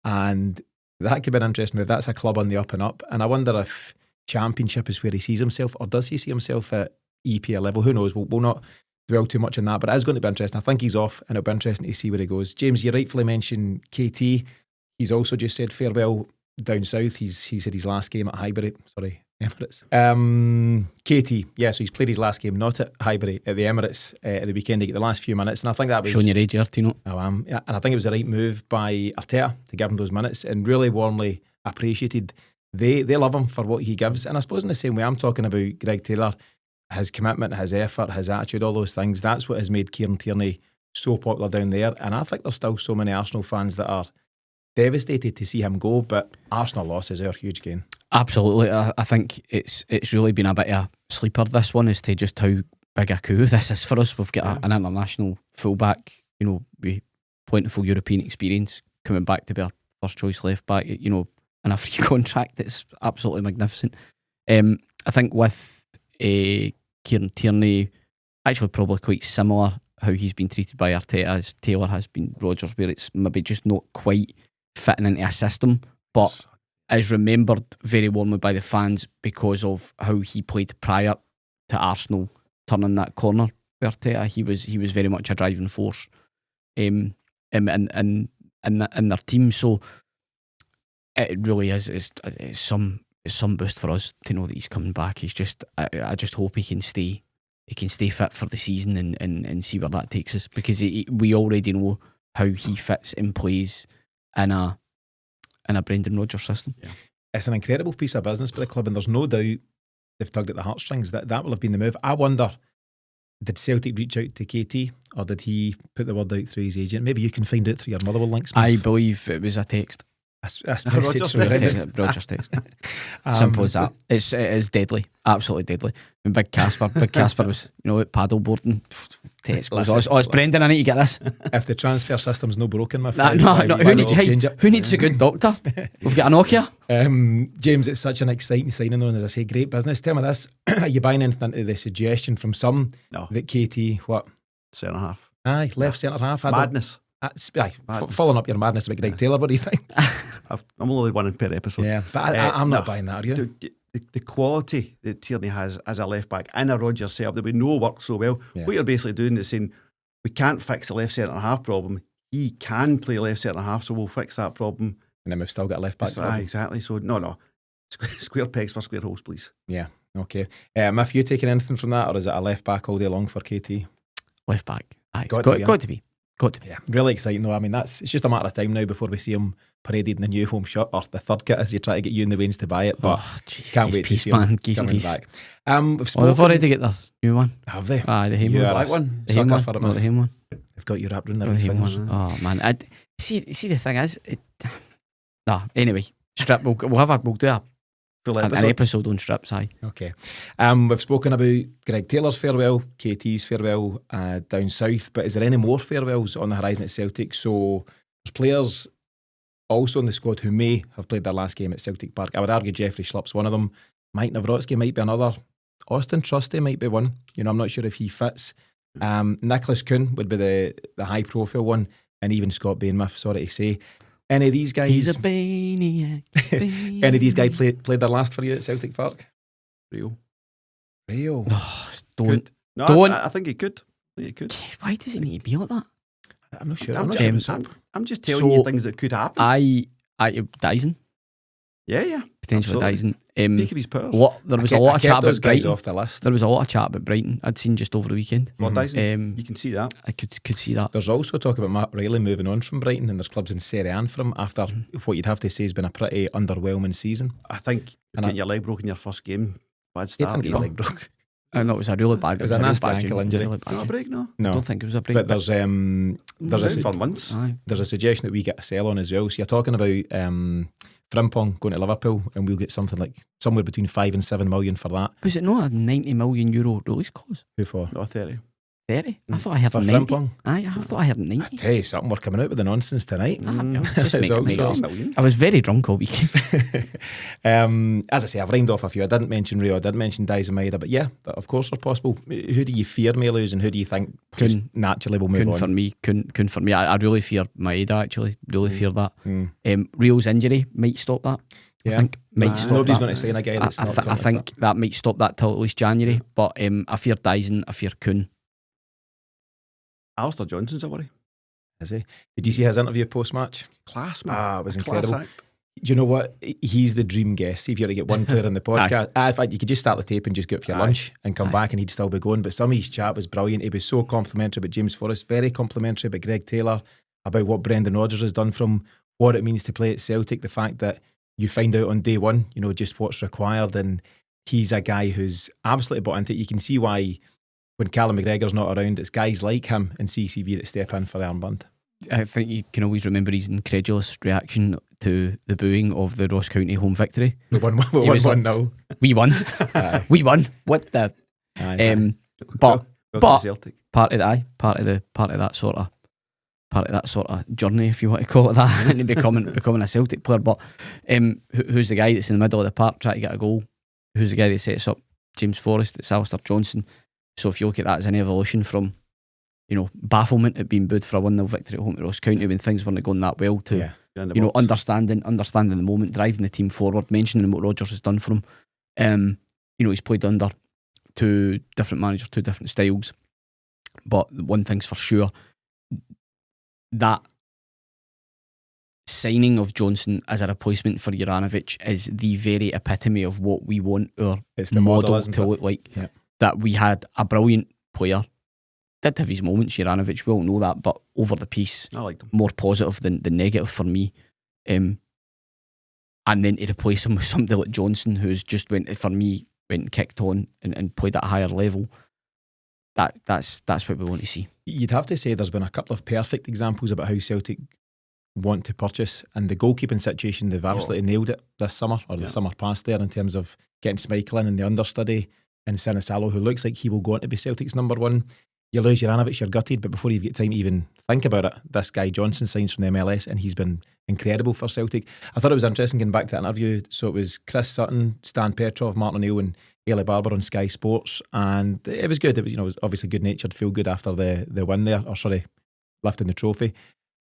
And that could be an interesting move. That's a club on the up and up. And I wonder if Championship is where he sees himself, or does he see himself at EPL level? Who knows? We'll not dwell too much on that, but it is going to be interesting. I think he's off, and it'll be interesting to see where he goes. James, you rightfully mentioned KT. He's also just said farewell down south. He said his last game at Emirates. KT, yeah, so he's played his last game not at Highbury, at the Emirates at the weekend to get the last few minutes, and I think that was showing your age here, Tino. I am, yeah, and I think it was the right move by Arteta to give him those minutes, and really warmly appreciated. They love him for what he gives, and I suppose in the same way I'm talking about Greg Taylor, his commitment, his effort, his attitude, all those things, that's what has made Kieran Tierney so popular down there. And I think there's still so many Arsenal fans that are devastated to see him go, but Arsenal loss is our huge gain. Absolutely. I think it's really been a bit of a sleeper, this one, as to just how big a coup this is for us. We've got an international fullback, with plentiful European experience, coming back to be our first choice left back, and a free contract. It's absolutely magnificent. I think with Kieran Tierney, actually probably quite similar how he's been treated by Arteta as Taylor has been Rodgers, where it's maybe just not quite fitting into a system, but is remembered very warmly by the fans because of how he played prior to Arsenal turning that corner with Arteta. He was very much a driving force in their team. So it really is some boost for us to know that he's coming back. I just hope he can stay fit for the season and see where that takes us, because we already know how he fits and plays in a Brendan Rodgers system. Yeah. It's an incredible piece of business by the club, and there's no doubt they've tugged at the heartstrings. That will have been the move. I wonder, did Celtic reach out to KT, or did he put the word out through his agent? Maybe you can find out through your Motherwell links. I believe it was a text. A message through Reddit. Rogers text. Simple as that. It is deadly, absolutely deadly. And Big Casper was, paddleboarding. Text goes, it's Brendan, I need to get this. If the transfer system's no broken, my friend, who needs a good doctor? We've got a Nokia. James, it's such an exciting signing though, and as I say, great business. Tell me this, are you buying anything into the suggestion from some that KT, what? Centre half. Aye, left centre half. Madness. Following up your madness about Greg Taylor, what do you think? I'm only one in per episode. Yeah, but I'm not buying that, are you? The quality that Tierney has as a left back in a Rodgers setup that we know works so well. Yeah. What you're basically doing is saying we can't fix the left centre half problem. He can play left centre half, so we'll fix that problem. And then we've still got a left back problem. Exactly. So no. Square pegs for square holes, please. Yeah. Okay. If you taking anything from that, or is it a left back all day long for KT? Left back. Aye, got to be. Yeah, really exciting though. I mean, it's just a matter of time now before we see him paraded in the new home shirt, or the third kit as you try to get you in the veins to buy it. But can't wait to see him coming back. They've already got their new one. Have they? Aye, the hame one. The hame one. They've got you wrapped around their fingers. Oh man, see the thing is, anyway, strip. We'll do an episode on strips. Aye. Okay. We've spoken about Greg Taylor's farewell, KT's farewell down south, but is there any more farewells on the horizon at Celtic? So there's players also in the squad who may have played their last game at Celtic Park. I would argue Jeffrey Schlupp's one of them. Mike Nawrocki might be another. Austin Trusty might be one. I'm not sure if he fits. Nicholas Kuhn would be the high profile one, and even Scott Bainmouth, sorry to say. Any of these guys? He's a maniac. Any of these guys played their last for you at Celtic Park? Rio. Oh, don't. Could. No, I think he could. Why does it need to be like that? I'm not sure. I'm just telling you things that could happen. Dyson. Yeah. Potentially Dyson. Think of his powers. There was a lot of chat about Brighton. Off the list. There was a lot of chat about Brighton. I'd seen just over the weekend. Dyson. You can see that. I could see that. There's also talk about Matt Riley moving on from Brighton, and there's clubs in Serie A for him after what you'd have to say has been a pretty underwhelming season. I think getting your leg broke in your first game, bad start. I think his leg broke. No, it was a really bad. It was a nasty ankle injury. Not a break, no. I don't think it was a break. But there's there's a suggestion that we get a sell on as well. So you're talking about Frimpong going to Liverpool, and we'll get something like somewhere between 5 and 7 million for that. Was it not a €90 million release clause? Who for? Not 30. 30? I thought I heard 90. Frimpong? Aye, I thought I heard 90. I tell you something, we're coming out with the nonsense tonight. I was very drunk all weekend. As I say, I've rhymed off a few. I didn't mention Rio, I didn't mention Daisamida, but yeah, of course they're possible. Who do you fear may lose, and who do you think just naturally will move on? Couldn't for me. I really fear Maeda, actually. Really fear that. Rio's injury might stop that. Yeah. I think might stop nobody's that. going to sign a guy that's not I think that might stop that till at least January. But I fear Dyson, I fear Kuhn. Alistair Johnson's a worry. Is he? Did you see his interview post-match? Class, man. It was incredible. Do you know what? He's the dream guest. See if you were to get one player on the podcast. In fact, you could just start the tape and just go for your lunch and come back and he'd still be going. But some of his chat was brilliant. He was so complimentary about James Forrest, very complimentary about Greg Taylor, about what Brendan Rodgers has done from what it means to play at Celtic, the fact that you find out on day one, just what's required. And he's a guy who's absolutely bought into it. You can see why when Callum McGregor's not around, it's guys like him and CCV that step in for the armband. I think you can always remember his incredulous reaction to the booing of the Ross County home victory. We won 1-0. We won. We won. What the? But part of that sort of journey, if you want to call it that, and becoming a Celtic player. But who's the guy that's in the middle of the park trying to get a goal? Who's the guy that sets up James Forrest? It's Alistair Johnson. So if you look at that as an evolution from, bafflement at being booed for a 1-0 victory at home to Ross County when things weren't going that well to, understanding the moment, driving the team forward, mentioning what Rodgers has done for him. He's played under two different managers, two different styles. But one thing's for sure, that signing of Johnson as a replacement for Juranovic is the very epitome of what we want our model to look like. Yeah. That we had a brilliant player, did have his moments, Juranovic, we all know that, but over the piece, I liked him. More positive than negative for me. and then to replace him with somebody like Johnson, who's just went and kicked on and played at a higher level. That's what we want to see. You'd have to say there's been a couple of perfect examples about how Celtic want to purchase, and the goalkeeping situation, they've absolutely nailed it this summer, or the summer past there, in terms of getting Schmeichel in and the understudy and Sinisalo, who looks like he will go on to be Celtic's number one. You lose Juranovic, you're gutted, but before you get time to even think about it, this guy Johnson signs from the MLS and he's been incredible for Celtic. I thought it was interesting getting back to that interview. So it was Chris Sutton, Stan Petrov, Martin O'Neill and Ailey Barber on Sky Sports, and it was good. It was, it was obviously good-natured, feel good after the win there, lifting the trophy.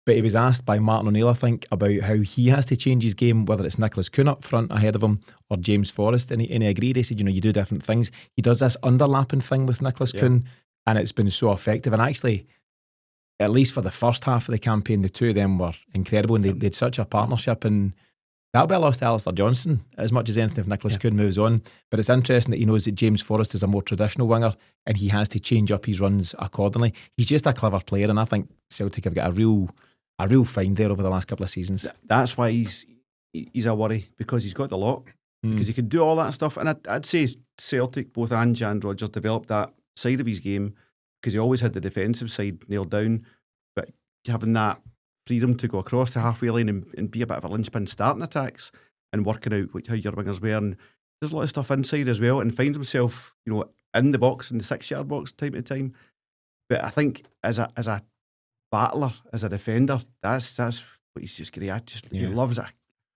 But he was asked by Martin O'Neill, I think, about how he has to change his game, whether it's Nicholas Kuhn up front ahead of him or James Forrest. And he agreed. He said, you do different things. He does this underlapping thing with Nicholas Kuhn, and it's been so effective. And actually, at least for the first half of the campaign, the two of them were incredible, and they had such a partnership. And that'll be a loss to Alistair Johnson as much as anything if Nicholas Kuhn moves on. But it's interesting that he knows that James Forrest is a more traditional winger and he has to change up his runs accordingly. He's just a clever player, and I think Celtic have got a real find there over the last couple of seasons. That's why he's a worry, because he's got the lot. Because he can do all that stuff. And I'd say Celtic, both and Jan Rodgers, developed that side of his game, because he always had the defensive side nailed down. But having that freedom to go across the halfway line and be a bit of a linchpin starting attacks and working out how your wingers were. And there's a lot of stuff inside as well, and finds himself, in the box, in the 6-yard box time to time. But I think as a battler, as a defender, that's what he's just great. He loves a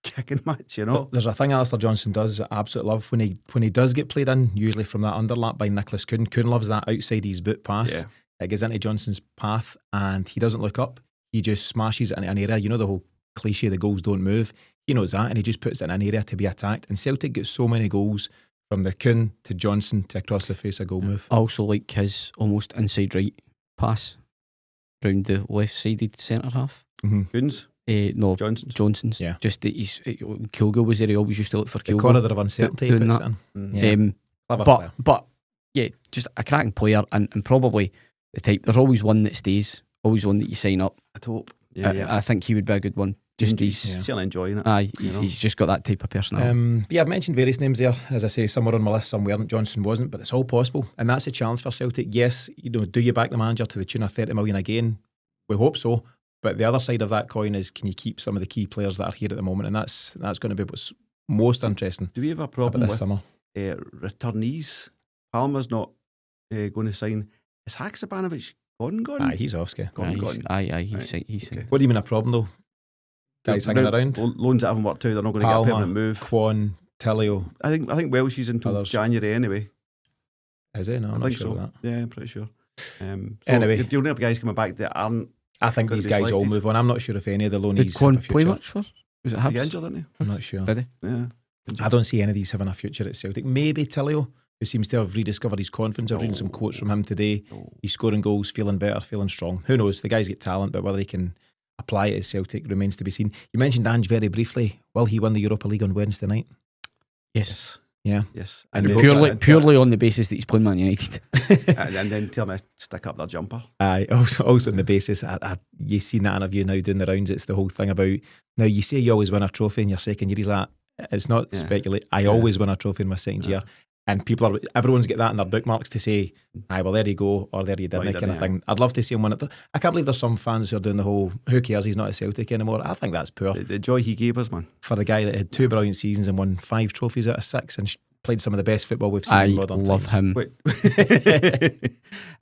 kicking match, But there's a thing Alistair Johnson does I absolutely love when he does get played in, usually from that underlap by Nicholas Kuhn. Kuhn loves that outside his boot pass. Yeah. It goes into Johnson's path and he doesn't look up. He just smashes it into an area. The whole cliche, the goals don't move. He knows that, and he just puts it in an area to be attacked. And Celtic gets so many goals from the Kuhn to Johnson to across the face, a goal move. I also like his almost inside right pass round the left-sided centre half. Kuhn's? No, Johnson's. Yeah. Just that he's Kilgo was there. He always used to look for Kilgo. The corridor of uncertainty he puts it in. But yeah, just a cracking player, and probably the type. There's always one that stays, always one that you sign up. I'd hope. I think he would be a good one. Just he's still enjoying it. He's just got that type of personality. I've mentioned various names there. As I say, some were on my list, some weren't. Johnson wasn't, but it's all possible, and that's a challenge for Celtic. Yes, do you back the manager to the tune of 30 million again? We hope so. But the other side of that coin is, can you keep some of the key players that are here at the moment? And that's going to be what's most interesting. Do we have a problem this with summer? Returnees? Palmer's not going to sign. Is Haksabanovic gone? Aye, he's off, gone. He's okay. What do you mean a problem though? Guys hanging around? Loans that haven't worked out, they're not going to get a permanent move. Kwon, Tillio. I think Welsh is until January anyway. Is he? No, I'm not sure so. of that. Yeah, I'm pretty sure. Anyway, you'll have guys coming back that aren't. I think these guys all move on. I'm not sure if any of the loanees did Kwon play much for? Was it Hibs? He injured, didn't he? I'm not sure. Did he? Yeah. I don't see any of these having a future at Celtic. Maybe Tillio, who seems to have rediscovered his confidence. I've read some quotes from him today. He's scoring goals, feeling better, feeling strong. Who knows? The guy's got talent, but whether he can apply it at Celtic remains to be seen. You mentioned Ange very briefly. Will he win the Europa League on Wednesday night? Yes. Yeah. Yes. And purely on the basis that he's playing Man United. and then tell me to stick up their jumper. Aye. Also on the basis, you seen that interview now doing the rounds. It's the whole thing about, now you say you always win a trophy in your second year. He's like, it's not speculate. I always win a trophy in my second year. And everyone's got that in their bookmarks to say, aye, well, there you go, or there you didn't, kind of thing. I'd love to see him win it. I can't believe there's some fans who are doing the whole, who cares, he's not at Celtic anymore. I think that's poor. The joy he gave us, man. For the guy that had 2 brilliant seasons and won 5 trophies out of 6 and played some of the best football we've seen in modern times. I love him.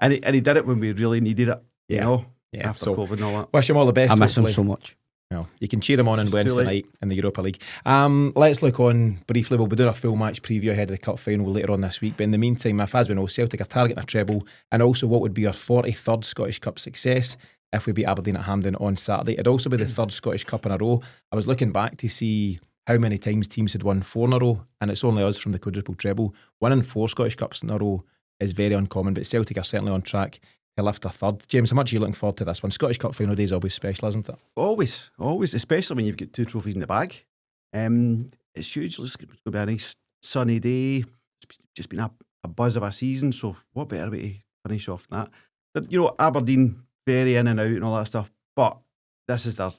and he did it when we really needed it, after COVID and all that. Wish him all the best. I miss him so much. Well, you can cheer him on Wednesday night in the Europa League. Let's look on briefly. We'll be doing a full match preview ahead of the cup final later on this week. But in the meantime, as we know, Celtic are targeting a treble, and also what would be our 43rd Scottish Cup success if we beat Aberdeen at Hampden on Saturday. It'd also be the 3rd Scottish Cup in a row. I was looking back to see how many times teams had won 4 in a row, and it's only us from the quadruple treble. Winning 4 Scottish Cups in a row is very uncommon, but Celtic are certainly on track to lift a 3rd. James, how much are you looking forward to this one? Scottish Cup final day is always special, isn't it? Always, especially when you've got 2 trophies in the bag. It's huge. It's going to be a nice sunny day. It's just been a buzz of a season, so what better way to finish off than that? Aberdeen, very in and out and all that stuff, but this is their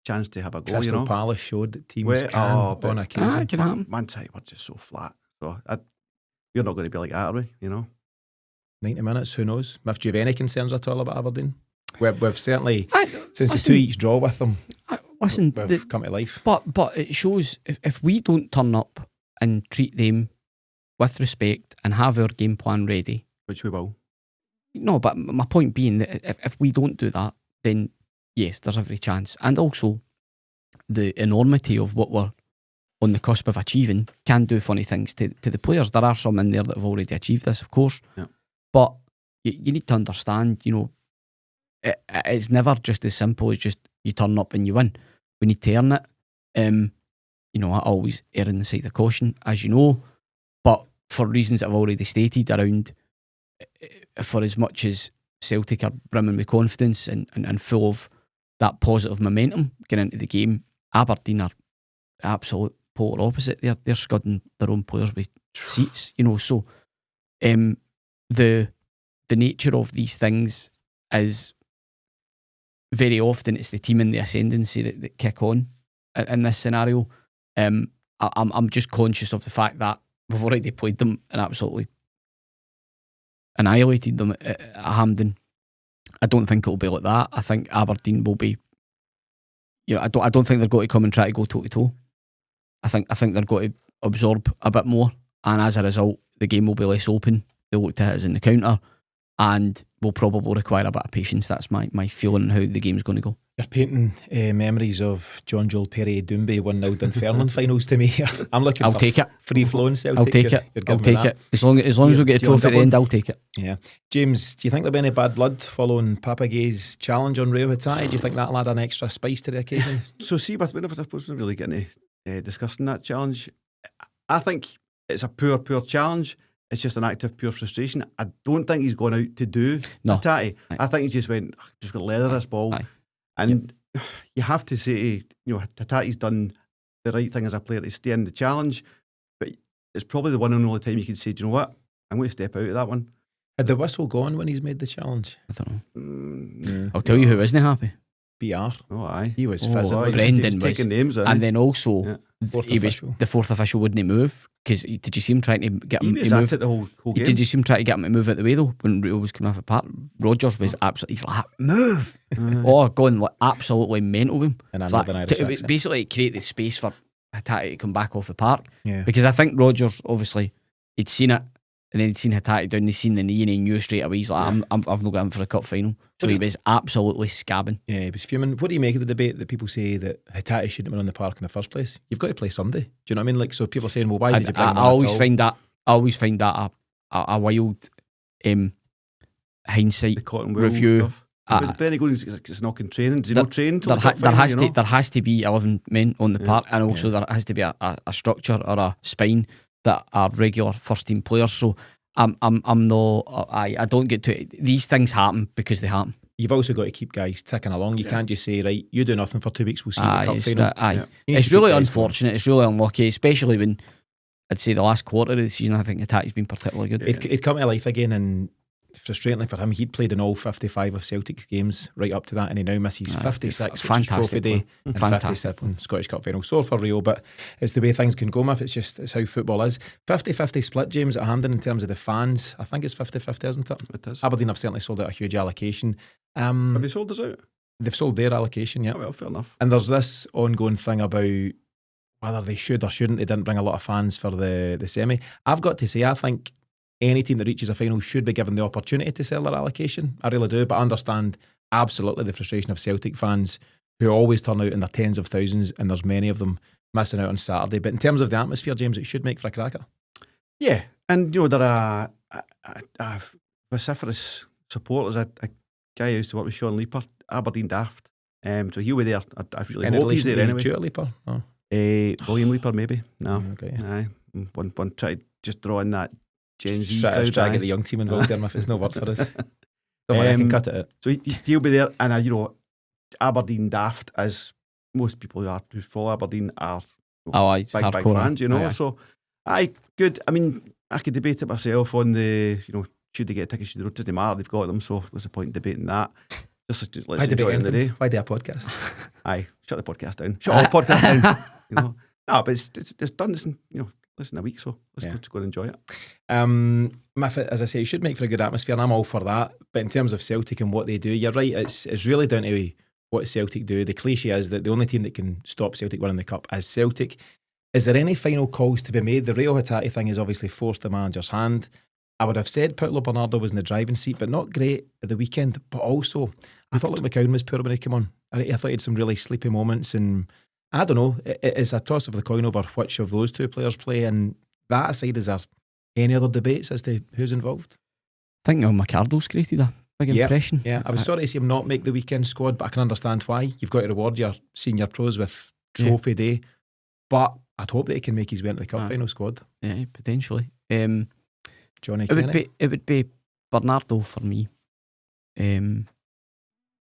chance to have a go. Crystal You know, Palace showed that teams Well, can on occasion. It can happen. Man City were just so flat. So we're not going to be like that, are we? You know, 90 minutes, who knows? If you have any concerns at all about Aberdeen, we've certainly, since listen, the 2-each draw with them, we've come to life. But it shows if we don't turn up and treat them with respect and have our game plan ready, which we will. No, but my point being that if we don't do that, then yes, there's every chance. And also, the enormity of what we're on the cusp of achieving can do funny things to the players. There are some in there that have already achieved this, of course. Yeah. But you need to understand, it's never just as simple as just you turn up and you win. We need to earn it. I always err on the side of caution, as you know. But for reasons I've already stated around, for as much as Celtic are brimming with confidence and full of that positive momentum getting into the game, Aberdeen are absolute polar opposite. They're scudding their own players with seats, So the nature of these things is very often it's the team in the ascendancy that kick on in this scenario. I'm just conscious of the fact that we've already played them and absolutely annihilated them at Hampden. I don't think it'll be like that. I think Aberdeen will be. I don't think they're going to come and try to go toe to toe. I think they're going to absorb a bit more, and as a result, the game will be less open. They'll look to hit us in the counter, and will probably require a bit of patience. That's my feeling on how the game's going to go. You're painting memories of John Joel Perry Doumbé 1-0 Dunfermline finals to me. I'm looking I'll for take it. Free flowing Celtic. I'll take it. You're I'll giving me take that. it. As long as we get a trophy at the end, I'll take it. Yeah. James, do you think there'll be any bad blood following Papagay's challenge on Rio Hatai? Do you think that'll add an extra spice to the occasion? So see, but we're not supposed to really get into discussing that challenge. I think it's a poor challenge. It's just an act of pure frustration. I don't think he's gone out to do Hatai. I think he's just went, just got to leather this ball. And you have to say, Hatati's done the right thing as a player to stay in the challenge, but it's probably the one and only time you can say, do you know what? I'm going to step out of that one. Had the whistle gone when he's made the challenge? I don't know. Yeah. I'll tell you who isn't happy. BR. Oh, aye. He was Oh, physical. aye. Brendan He's was, taking names, aye. and then also Fourth he was official. the fourth official wouldn't move because did you see him trying to get him He to was move? at it the whole game. Did you see him try to get him to move out the way though when Rio was coming off the park? Rodgers was absolutely, he's like, move! Going like absolutely mental with him. And It's another Irish to accent. basically create the space for Hatate to come back off the park. Yeah. Because I think Rodgers obviously he'd seen it and then he'd seen Hatate down, he'd seen the knee and he knew straight away he's like, I've not got him for a cup final. So he was absolutely scabbing. Yeah, he was fuming. What do you make of the debate that people say that Hatate shouldn't have been on the park in the first place? You've got to play Sunday. Do you know what I mean? Like, so people are saying, well, why did you bring him I on always at all? find that a wild hindsight the cotton wool review. stuff. But then he goes, it's not in training. Does he not train till There has to be 11 men on the park, and also there has to be a structure or a spine that are regular first team players. So I don't get to it. These things happen because they happen. You've also got to keep guys ticking along. You can't just say, right, you do nothing for 2 weeks, we'll see you in the cup final. You need It's to keep really guys unfortunate. It's really unlucky, especially when I'd say the last quarter of the season. I think Hattate's been particularly good. He'd come to life again, and frustratingly for him, he'd played in all 55 of Celtic's games right up to that, and he now misses 56, which is Trophy Day, and 57 Scottish Cup final. Sore for Rio, but it's the way things can go, Miff. It's how football is. 50-50 split, James, at Hampden in terms of the fans. I think it's 50-50, isn't it? It is. Aberdeen have certainly sold out a huge allocation. Have they sold us out? They've sold their allocation, yeah. Oh, well, fair enough. And there's this ongoing thing about whether they should or shouldn't. They didn't bring a lot of fans for the semi. I've got to say, I think any team that reaches a final should be given the opportunity to sell their allocation. I really do, but I understand absolutely the frustration of Celtic fans who always turn out in their tens of thousands, and there's many of them missing out on Saturday. But in terms of the atmosphere, James, it should make for a cracker. Yeah, and there are vociferous supporters. A guy who used to work with Sean Leaper, Aberdeen Daft. So he'll be there. I really hope he's there anyway. Stuart Leaper? Oh. William Leaper, maybe. No. Okay. Aye. One try to just draw in that Gen Z Try crowd. to get the young team involved there, if it's no word for us. Don't worry, I can cut it out. So he'll be there, and Aberdeen Daft, as most people who follow Aberdeen are big fans, Aye. So, good. I mean, I could debate it myself on the, should they get tickets to the road? Doesn't matter, they've got them, so what's the point in debating that? let's enjoy it in the day. Why do a podcast? Aye, shut the podcast down. Shut all the podcast down. You know, but it's done. It's less than a week, so let's go and enjoy it. As I say, it should make for a good atmosphere, and I'm all for that. But in terms of Celtic and what they do, you're right. It's really down to what Celtic do. The cliche is that the only team that can stop Celtic winning the cup is Celtic. Is there any final calls to be made? The Rio Hatate thing has obviously forced the manager's hand. I would have said Paulo Bernardo was in the driving seat, but not great at the weekend. But also, I thought Luke McCowan was poor when he came on. I thought he had some really sleepy moments, and I don't know. It's a toss of the coin over which of those two players play. And that aside, is there any other debates as to who's involved? I think McArdle's created a big impression. Yeah, I was sorry to see him not make the weekend squad, but I can understand why. You've got to reward your senior pros with trophy day. But I'd hope that he can make his way into the cup final squad. Yeah, potentially. Johnny Kenny. It would be Bernardo for me.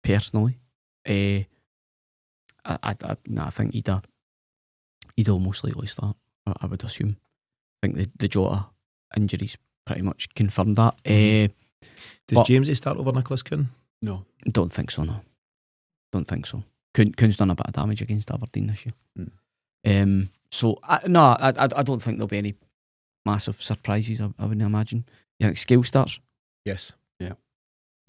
Personally. I think he'd almost likely start, I would assume. I think the Jota injuries pretty much confirmed that. Does Jamesy start over Nicholas Kuhn? No. Don't think so, no. Don't think so. Kuhn's done a bit of damage against Aberdeen this year. So, I don't think there'll be any massive surprises, I wouldn't imagine. You think Scale starts? Yes.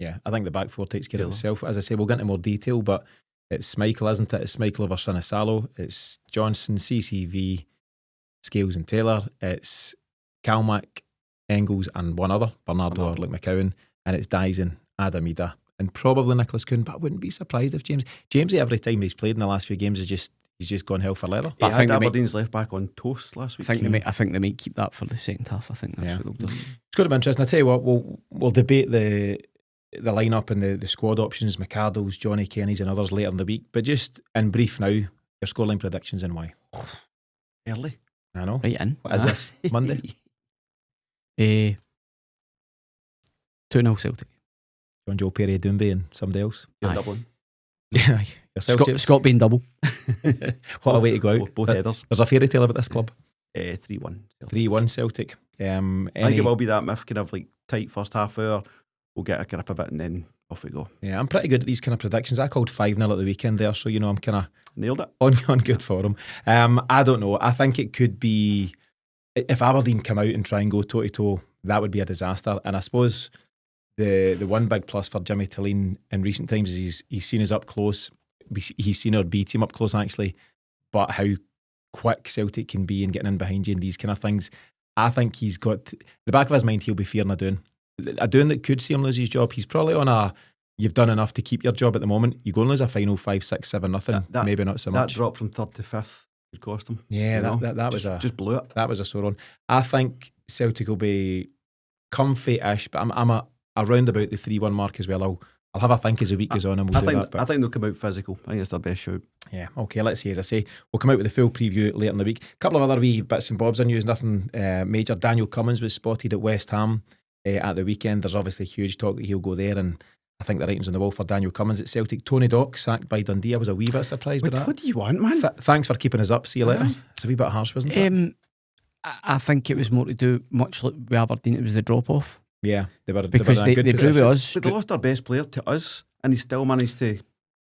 Yeah, I think the back four takes care of itself. As I say, we'll get into more detail, but it's Michael, isn't it? It's Michael over Sinisalo. It's Johnson, CCV, Scales and Taylor. It's Kalmack, Engels and one other, Bernardo or Luke McCowan. And it's Dyson, Adam Ida, and probably Nicholas Kuhn, but I wouldn't be surprised if Jamesy every time he's played in the last few games he's just gone hell for leather. I think Aberdeen's left back on toast last week. I think they might keep that for the second half. I think that's what they'll do. It's going to be interesting. I tell you what, we'll debate the lineup and the squad options, McArdle's, Johnny Kenny's and others later in the week. But just in brief now, your scoreline predictions and why. Early. I know. Right in. What is this? Monday? 2-0 Celtic. John Joe Perry Doumbé and somebody else. You're Dublin. Yeah, yourself, Scott being double. What a way to go out. Both headers. There's a fairy tale about this club. 3-1. 3-1 Celtic. I think it will be that myth kind of like tight first half hour. We'll get a grip of it and then off we go. Yeah, I'm pretty good at these kind of predictions. I called 5-0 at the weekend there, so I'm kind of nailed it. On good for him. I don't know. I think it could be, if Aberdeen come out and try and go toe to toe, that would be a disaster. And I suppose the one big plus for Jimmy Tilleen in recent times is he's seen us up close. He's seen our B team up close actually, but how quick Celtic can be in getting in behind you and these kind of things. I think he's got the back of his mind. He'll be fearing a doing that could see him lose his job. He's probably on you've done enough to keep your job at the moment. You go and lose a final 5-6-7-0, maybe not so much. That drop from 3rd to 5th would cost him. Yeah, that was just blew it. That was a sore one. I think Celtic will be comfy-ish, but I'm around about the 3-1 mark as well. I'll have a think as the week goes on and we'll do that. I think they'll come out physical. I think it's their best shout. Yeah, okay, let's see. As I say, we'll come out with the full preview later in the week. A couple of other wee bits and bobs in news, nothing major. Daniel Cummins was spotted at West Ham at the weekend. There's obviously huge talk that he'll go there, and I think the writing's on the wall for Daniel Cummins at Celtic. Tony Dock sacked by Dundee. I was a wee bit surprised by that. What do you want, man? Thanks for keeping us up. See you later. It's a wee bit harsh, wasn't it? I think it was more to do, much like with Aberdeen, it was the drop-off. Yeah, they were because they drew with us. But they lost their best player to us, and he still managed to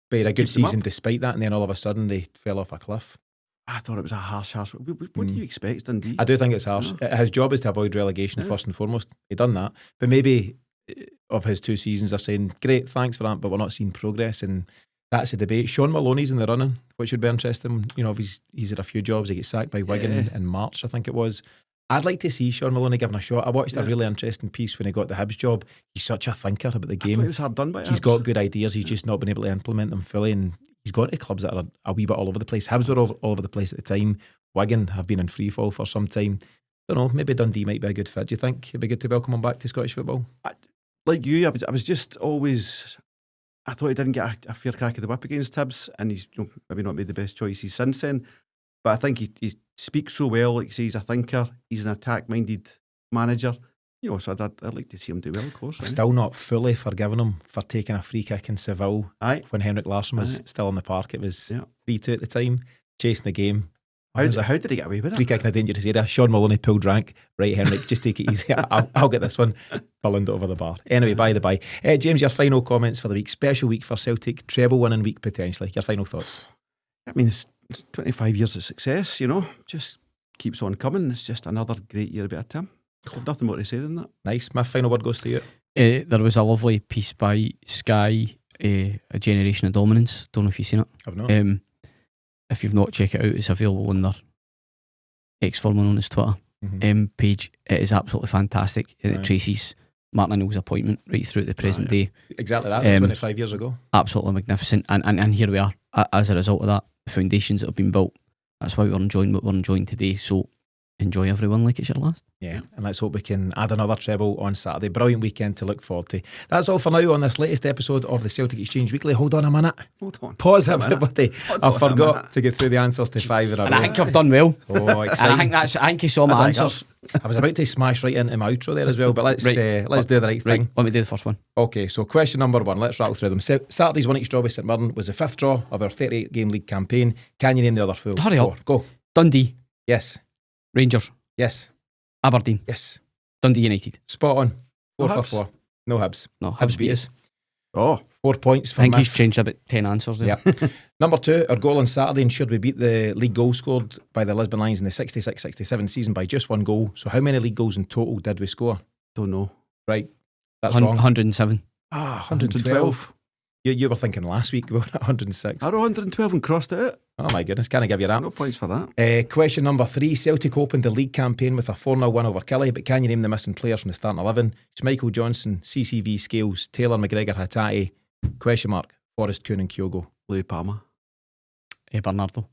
play a good season despite that, and then all of a sudden they fell off a cliff. I thought it was a harsh. What do you expect, Dundee? I do think it's harsh. His job is to avoid relegation first and foremost. He done that, but maybe of his 2 seasons are saying, great, thanks for that, but we're not seeing progress, and that's a debate. Sean Maloney's in the running, which would be interesting. If he's had a few jobs. He gets sacked by Wigan in March, I think it was. I'd like to see Sean Maloney given a shot. I watched a really interesting piece when he got the Hibs job. He's such a thinker about the game. It was hard done by He's got good ideas. He's just not been able to implement them fully, and he's gone to clubs that are a wee bit all over the place. Hibs were all over the place at the time. Wigan have been in free fall for some time. Don't know, maybe Dundee might be a good fit. Do you think it'd be good to welcome him back to Scottish football? Like you, I was just always, I thought he didn't get a fair crack of the whip against Hibs, and he's maybe not made the best choices since then. But I think he speaks so well. Like you say, he's a thinker. He's an attack-minded manager. So I'd like to see him do well, of course. I've still not fully forgiven him for taking a free kick in Seville when Henrik Larsson was still in the park. It was 3-2 at the time, chasing the game. How did he get away with free it? kick in a dangerous area. Sean Maloney pulled rank. Right, Henrik, just take it easy. I'll get this one. Billinged it over the bar. Anyway, by the by. James, your final comments for the week. Special week for Celtic. Treble winning week potentially. Your final thoughts? I mean, it's 25 years of success, you know, just keeps on coming. It's just another great year about Tim. I've nothing more to say than that. Nice. My final word goes to you. There was a lovely piece by Sky, A Generation of Dominance. Don't know if you've seen it. I've not. If you've not, check it out. It's available on their formerly known as Twitter page. It is absolutely fantastic. It traces Martin O'Neill's appointment right through to the present day. Exactly that, 25 years ago. Absolutely magnificent. And here we are, as a result of that, the foundations that have been built. That's why we're enjoying what we're enjoying today. So enjoy, everyone, like it's your last. Yeah, and let's hope we can add another treble on Saturday. Brilliant weekend to look forward to. That's all for now on this latest episode of the Celtic Exchange Weekly. Hold on a minute. Hold on. Pause, everybody. I forgot to get through the answers to 5 in a row. And I think I've done well. Oh, exciting. And I think you saw my answers. I was about to smash right into my outro there as well, but let's do the right thing. Let me do the first one. Okay, so question number 1. Let's rattle through them. Saturday's 1-each draw with St Mirren was the 5th draw of our 38-game league campaign. Can you name the other 4? Hurry up. Go. Dundee. Yes. Rangers. Yes. Aberdeen. Yes. Dundee United. Spot on. 4 No for Hibs. 4. No Hibs. No, Hibs beat us. Oh, 4 points I for think he's Miff. changed about 10 answers there. Yeah. Number 2, our goal on Saturday ensured we beat the league goal scored by the Lisbon Lions in the 66-67 season by just 1 goal. So how many league goals in total did we score? don't know. Right. That's wrong. 107. 112. You were thinking last week we were at 106. I wrote 112 and crossed it out. Oh my goodness, can I give you that? No points for that. Question number 3, Celtic opened the league campaign with a 4-0 win over Killie, but can you name the missing players from the starting 11? It's Michael Johnson, CCV Scales, Taylor McGregor Hatate, Forrest, Kuhn and Kyogo. Louis Palmer. Bernardo.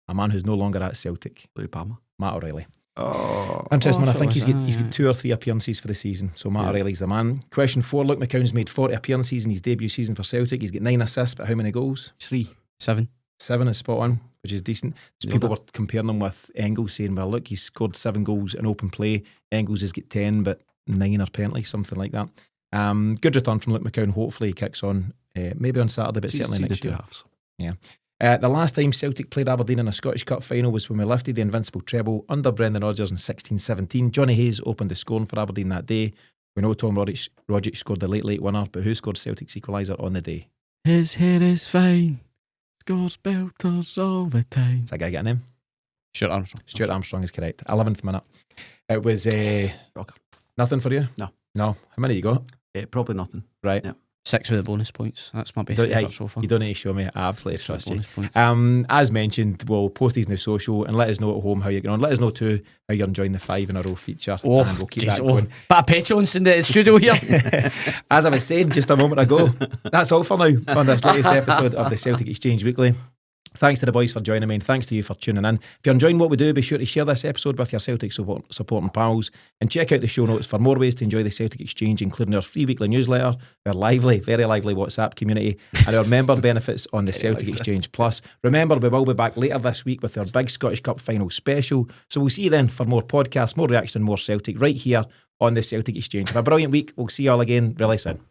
A man who's no longer at Celtic, Louis Palmer. Matt O'Reilly. Oh. Interesting, man. I so think was he's that, got 2 or 3 appearances for the season. So Matt O'Reilly's the man. Question 4, Luke McCown's made 40 appearances in his debut season for Celtic. He's got 9 assists, but how many goals? 3. 7. 7 is spot on, which is decent. So Nailed people it. were comparing him with Engels, saying, well, look, he's scored 7 goals in open play. Engels has got 10, but 9 are penalties, something like that. Good return from Luke McCown. Hopefully he kicks on, maybe on Saturday, but certainly See the next two year. halves. Yeah. The last time Celtic played Aberdeen in a Scottish Cup final was when we lifted the invincible treble under Brendan Rodgers in 16-17. Johnny Hayes opened the scoring for Aberdeen that day. We know Tom Rogic scored the late winner, but who scored Celtic's equaliser on the day? His head is fine. Scores belters all the time. Is that guy getting him? Stuart Armstrong. Stuart Armstrong is correct. 11th minute. It was Rocker. nothing for you? No. No. How many you got? Probably nothing. Right. Yeah. 6 with the bonus points. That's my best Don't- effort hey, so far. You don't need to show me. I absolutely trust you. Bonus points. As mentioned, we'll post these in the social and let us know at home how you're going on. Let us know too how you're enjoying the 5 in a row feature. And we'll keep that going. Bit of petulance in the studio here. As I was saying just a moment ago, that's all for now on this latest episode of the Celtic Exchange Weekly. Thanks to the boys for joining me, and thanks to you for tuning in. If you're enjoying what we do, be sure to share this episode with your Celtic supporting pals, and check out the show notes for more ways to enjoy the Celtic Exchange, including our free weekly newsletter, our lively, very lively WhatsApp community, and our member benefits on the Celtic Exchange Plus. Remember, we will be back later this week with our big Scottish Cup final special, so we'll see you then for more podcasts, more reaction, more Celtic right here on the Celtic Exchange. Have a brilliant week. We'll see you all again really soon.